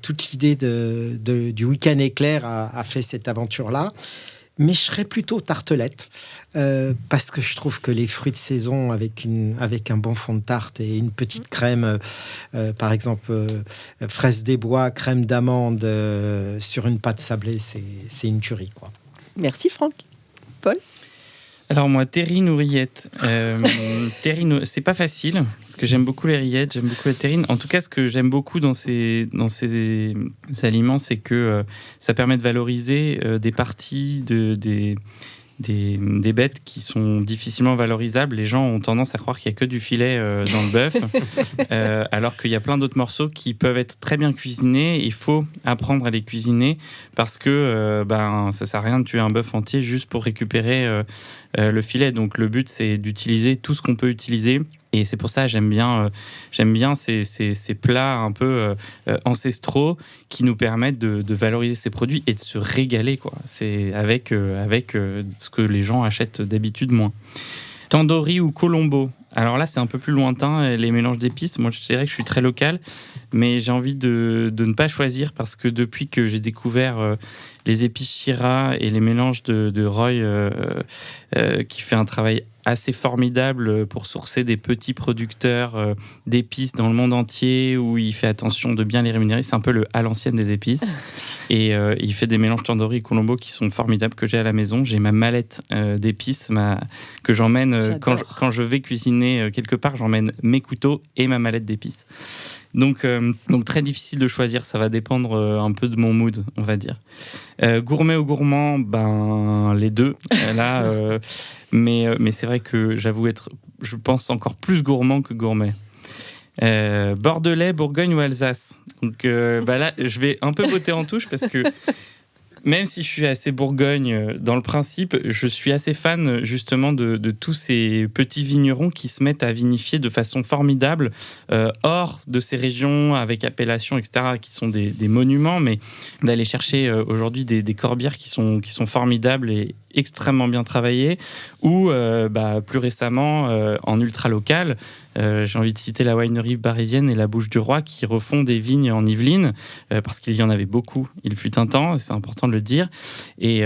toute l'idée du week-end éclair a fait cette aventure-là. Mais je serais plutôt tartelette, parce que je trouve que les fruits de saison avec un bon fond de tarte et une petite crème, par exemple fraise des bois, crème d'amande sur une pâte sablée, c'est une tuerie, quoi. Merci, Franck. Paul? Alors moi, terrine ou rillette, terrine, c'est pas facile, parce que j'aime beaucoup les rillettes, j'aime beaucoup la terrine. En tout cas, ce que j'aime beaucoup dans ces aliments, c'est que ça permet de valoriser des parties des bêtes qui sont difficilement valorisables. Les gens ont tendance à croire qu'il n'y a que du filet dans le bœuf, alors qu'il y a plein d'autres morceaux qui peuvent être très bien cuisinés. Il faut apprendre à les cuisiner parce que ça sert à rien de tuer un bœuf entier juste pour récupérer le filet. Donc le but, c'est d'utiliser tout ce qu'on peut utiliser. Et c'est pour ça que j'aime bien ces plats un peu ancestraux qui nous permettent de valoriser ces produits et de se régaler, quoi. C'est avec ce que les gens achètent d'habitude moins. Tandoori ou colombo. Alors là, c'est un peu plus lointain, les mélanges d'épices. Moi, je dirais que je suis très local, mais j'ai envie de ne pas choisir parce que depuis que j'ai découvert les épices Shira et les mélanges de Roy, qui fait un travail assez formidable pour sourcer des petits producteurs d'épices dans le monde entier, où il fait attention de bien les rémunérer. C'est un peu à l'ancienne des épices. Et il fait des mélanges tandoori et colombo qui sont formidables, que j'ai à la maison. J'ai ma mallette d'épices que j'emmène quand je vais cuisiner quelque part. J'emmène mes couteaux et ma mallette d'épices. Donc très difficile de choisir, ça va dépendre un peu de mon mood, on va dire. Gourmet ou gourmand, les deux. Là, mais c'est vrai que j'avoue je pense, encore plus gourmand que gourmet. Bordelais, Bourgogne ou Alsace. Donc là, je vais un peu botter en touche parce que même si je suis assez Bourgogne dans le principe, je suis assez fan justement de tous ces petits vignerons qui se mettent à vinifier de façon formidable hors de ces régions avec appellation, etc., qui sont des monuments, mais d'aller chercher aujourd'hui des corbières qui sont formidables extrêmement bien travaillées, ou plus récemment en ultra local. J'ai envie de citer la winery parisienne et la Bouche du Roi qui refont des vignes en Yvelines, parce qu'il y en avait beaucoup, il fut un temps, c'est important de le dire, et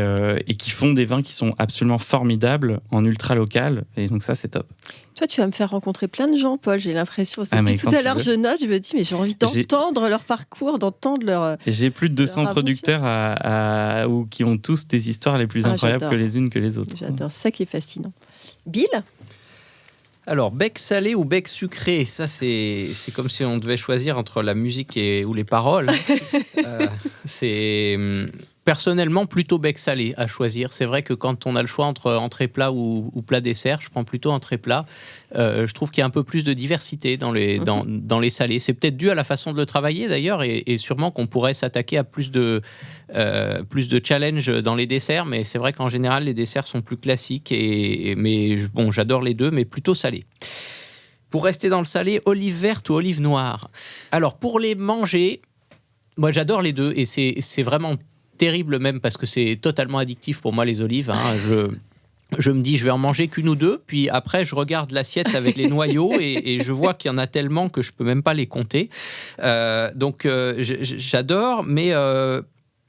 qui font des vins qui sont absolument formidables en ultra local, et donc ça c'est top. Toi, tu vas me faire rencontrer plein de gens, Paul, j'ai l'impression. Depuis tout à l'heure, je note, je me dis, mais j'ai envie d'entendre leur parcours, d'entendre leur... J'ai plus de 200 producteurs qui ont tous des histoires les plus incroyables que les unes que les autres. J'adore, c'est ça qui est fascinant. Bill ? Alors, bec salé ou bec sucré, ça c'est comme si on devait choisir entre la musique ou les paroles. C'est personnellement plutôt bec salé à choisir. C'est vrai que quand on a le choix entre entrée plat ou plat dessert, je prends plutôt entrée plat. Je trouve qu'il y a un peu plus de diversité dans les salés. C'est peut-être dû à la façon de le travailler d'ailleurs, et sûrement qu'on pourrait s'attaquer à plus de challenge dans les desserts, mais c'est vrai qu'en général les desserts sont plus classiques, mais j'adore les deux, mais plutôt salés. Pour rester dans le salé, olive verte ou olive noire. Alors pour les manger, moi j'adore les deux, et c'est vraiment terrible même parce que c'est totalement addictif pour moi les olives. Je me dis, je vais en manger qu'une ou deux, puis après, je regarde l'assiette avec les noyaux et je vois qu'il y en a tellement que je peux même pas les compter. Donc, j'adore, mais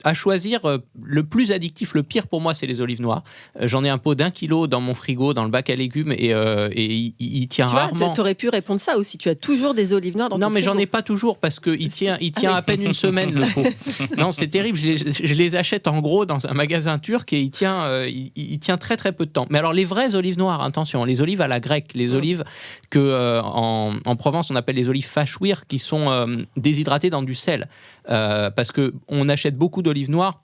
à choisir, le plus addictif, le pire pour moi, c'est les olives noires. J'en ai un pot d'1 kilo dans mon frigo, dans le bac à légumes, et il tient rarement. Tu aurais pu répondre ça aussi. Tu as toujours des olives noires dans ton frigo. Non, mais j'en ai pas toujours parce qu'il tient à peine une semaine, le pot. Non, c'est terrible. Je les achète en gros dans un magasin turc et il tient très très peu de temps. Mais alors, les vraies olives noires, attention, les olives à la grecque, les olives que en Provence on appelle les olives fachouir, qui sont déshydratées dans du sel. Parce qu'on achète beaucoup d'olives noires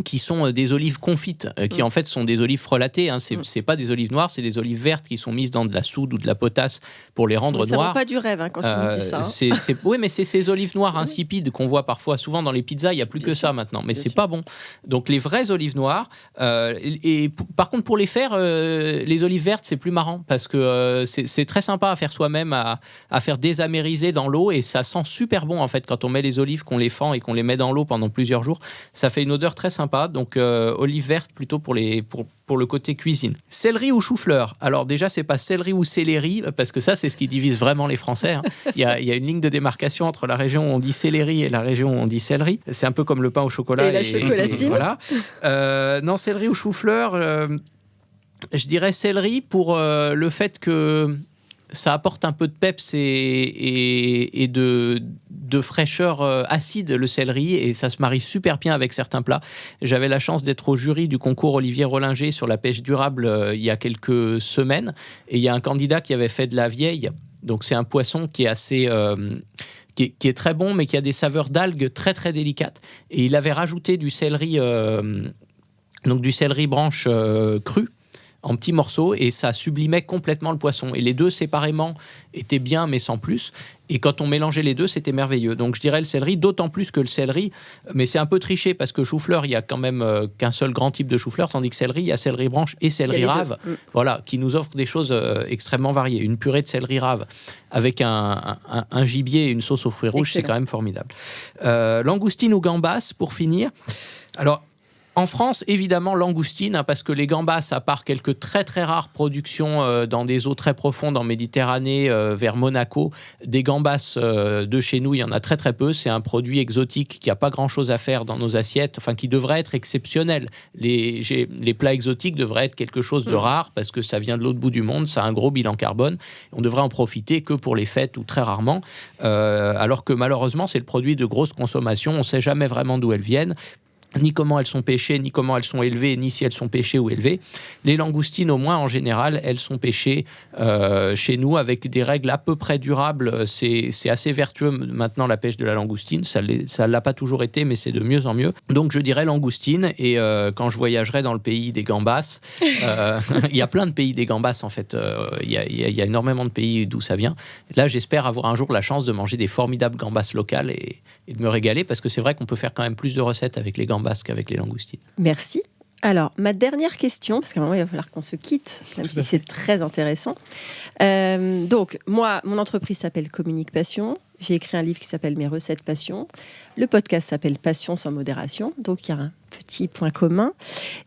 qui sont des olives confites, qui en fait sont des olives frelatées. C'est pas des olives noires, c'est des olives vertes qui sont mises dans de la soude ou de la potasse pour les rendre noires. Ça vaut pas du rêve quand tu me dis ça. Oui, mais c'est ces olives noires insipides qu'on voit parfois souvent dans les pizzas. Il n'y a plus que ça maintenant, mais c'est pas bon. Donc les vraies olives noires. Et par contre, pour les faire, les olives vertes, c'est plus marrant parce que c'est très sympa à faire soi-même, à faire désamériser dans l'eau, et ça sent super bon en fait quand on met les olives, qu'on les fend et qu'on les met dans l'eau pendant plusieurs jours. Ça fait une odeur très sympa. Donc olive verte plutôt pour le côté cuisine. Céleri ou chou-fleur. Alors déjà, c'est pas céleri ou céleri, parce que ça, c'est ce qui divise vraiment les Français. Il y a une ligne de démarcation entre la région où on dit céleri et la région où on dit céleri. C'est un peu comme le pain au chocolat. Et la chocolatine. Voilà. Non, céleri ou chou-fleur, je dirais céleri pour le fait que ça apporte un peu de peps et de fraîcheur acide, le céleri, et ça se marie super bien avec certains plats. J'avais la chance d'être au jury du concours Olivier Rollinger sur la pêche durable il y a quelques semaines, et il y a un candidat qui avait fait de la vieille. Donc c'est un poisson qui est assez... qui est très bon, mais qui a des saveurs d'algues très très délicates. Et il avait rajouté du céleri, donc du céleri branche cru, en petits morceaux, et ça sublimait complètement le poisson. Et les deux séparément étaient bien, mais sans plus. Et quand on mélangeait les deux, c'était merveilleux. Donc je dirais le céleri, d'autant plus que le céleri, mais c'est un peu triché parce que chou-fleur, il y a quand même qu'un seul grand type de chou-fleur, tandis que céleri, il y a céleri branche et céleri rave, voilà, qui nous offrent des choses extrêmement variées. Une purée de céleri rave avec un gibier et une sauce aux fruits rouges, c'est quand même formidable. Langoustine ou gambas, pour finir. Alors, en France, évidemment, langoustine, parce que les gambas, à part quelques très très rares productions dans des eaux très profondes en Méditerranée, vers Monaco, des gambas de chez nous, il y en a très très peu. C'est un produit exotique qui n'a pas grand-chose à faire dans nos assiettes, enfin qui devrait être exceptionnel. Les plats exotiques devraient être quelque chose de rare parce que ça vient de l'autre bout du monde, ça a un gros bilan carbone. On devrait en profiter que pour les fêtes ou très rarement, alors que malheureusement, c'est le produit de grosse consommation. On ne sait jamais vraiment d'où elles viennent, ni comment elles sont pêchées, ni comment elles sont élevées, ni si elles sont pêchées ou élevées. Les langoustines, au moins, en général, elles sont pêchées chez nous avec des règles à peu près durables. C'est assez vertueux maintenant, la pêche de la langoustine. Ça ne l'a pas toujours été, mais c'est de mieux en mieux. Donc, je dirais langoustine. Et quand je voyagerai dans le pays des gambas, il y a plein de pays des gambas, en fait. Il y a énormément de pays d'où ça vient. Là, j'espère avoir un jour la chance de manger des formidables gambas locales et de me régaler, parce que c'est vrai qu'on peut faire quand même plus de recettes avec les gambas qu'avec les langoustines. Merci. Alors, ma dernière question, parce qu'à un moment, il va falloir qu'on se quitte, même si c'est très intéressant. Donc, moi, mon entreprise s'appelle Communique Passion. J'ai écrit un livre qui s'appelle Mes recettes passion. Le podcast s'appelle Passion sans modération. Donc, il y a un petit point commun.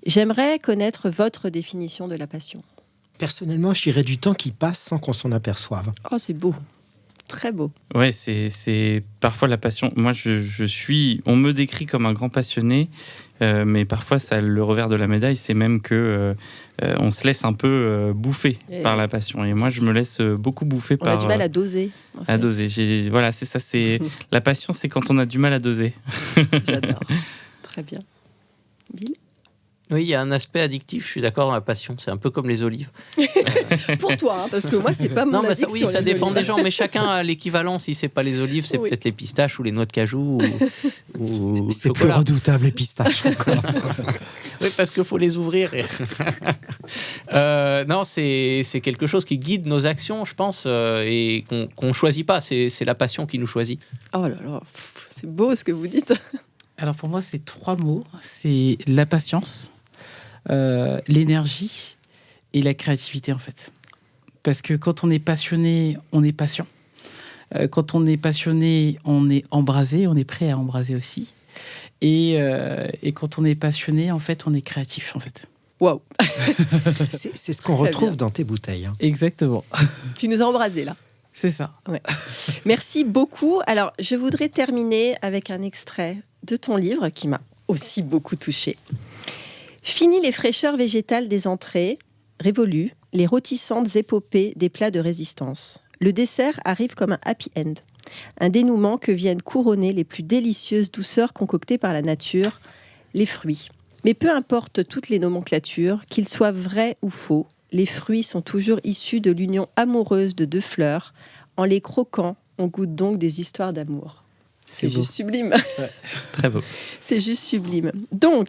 J'aimerais connaître votre définition de la passion. Personnellement, je dirais du temps qui passe sans qu'on s'en aperçoive. Oh, c'est beau. Très beau. Ouais, c'est parfois la passion. Moi, on me décrit comme un grand passionné, mais parfois, ça a le revers de la médaille, c'est même que on se laisse un peu bouffer par la passion. Et moi, je me laisse beaucoup bouffer par. On a du mal à doser. À doser. Voilà, c'est ça. La passion, c'est quand on a du mal à doser. J'adore. Très bien. Bill ? Oui, il y a un aspect addictif, je suis d'accord dans la passion. C'est un peu comme les olives. Pour toi, hein, parce que moi, c'est pas mon addiction. Oui, ça dépend des gens, mais chacun a l'équivalent. Si c'est pas les olives, c'est peut-être les pistaches ou les noix de cajou ou c'est chocolat. plus redoutable, les pistaches. Oui, parce qu'il faut les ouvrir. Non, c'est quelque chose qui guide nos actions, je pense, et qu'on choisit pas. C'est la passion qui nous choisit. Oh là là, c'est beau ce que vous dites. Alors pour moi, c'est 3 mots. C'est la patience, l'énergie et la créativité, en fait. Parce que quand on est passionné, on est patient. Quand on est passionné, on est embrasé, on est prêt à embraser aussi. Et quand on est passionné, en fait, on est créatif, en fait. Waouh. C'est ce qu'on retrouve dans tes bouteilles. Hein. Exactement. Tu nous as embrasés, là. C'est ça. Ouais. Merci beaucoup. Alors, je voudrais terminer avec un extrait de ton livre qui m'a aussi beaucoup touchée. Fini les fraîcheurs végétales des entrées, révolues, les rôtissantes épopées des plats de résistance. Le dessert arrive comme un happy end. Un dénouement que viennent couronner les plus délicieuses douceurs concoctées par la nature, les fruits. Mais peu importe toutes les nomenclatures, qu'ils soient vrais ou faux, les fruits sont toujours issus de l'union amoureuse de 2 fleurs. En les croquant, on goûte donc des histoires d'amour. C'est juste sublime. Ouais. Très beau. C'est juste sublime. Donc,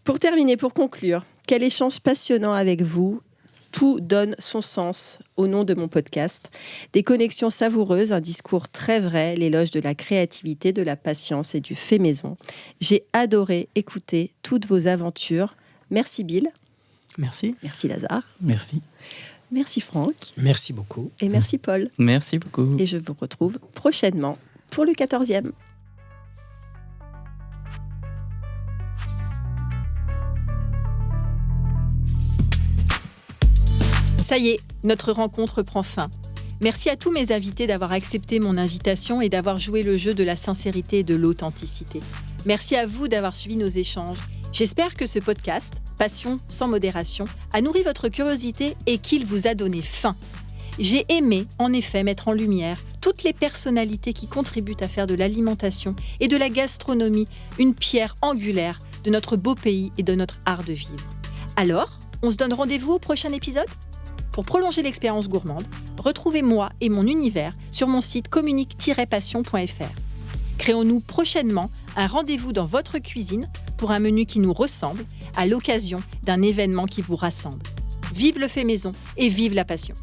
pour terminer, pour conclure, quel échange passionnant avec vous. Tout donne son sens au nom de mon podcast. Des connexions savoureuses, un discours très vrai, l'éloge de la créativité, de la patience et du fait maison. J'ai adoré écouter toutes vos aventures. Merci Bill. Merci. Merci Lazare. Merci. Merci Franck. Merci beaucoup. Et merci Paul. Merci beaucoup. Et je vous retrouve prochainement pour le 14e. Ça y est, notre rencontre prend fin. Merci à tous mes invités d'avoir accepté mon invitation et d'avoir joué le jeu de la sincérité et de l'authenticité. Merci à vous d'avoir suivi nos échanges. J'espère que ce podcast, Passion sans modération, a nourri votre curiosité et qu'il vous a donné faim. J'ai aimé, en effet, mettre en lumière toutes les personnalités qui contribuent à faire de l'alimentation et de la gastronomie une pierre angulaire de notre beau pays et de notre art de vivre. Alors, on se donne rendez-vous au prochain épisode ? Pour prolonger l'expérience gourmande, retrouvez-moi et mon univers sur mon site communique-passion.fr. Créons-nous prochainement un rendez-vous dans votre cuisine pour un menu qui nous ressemble à l'occasion d'un événement qui vous rassemble. Vive le fait maison et vive la passion!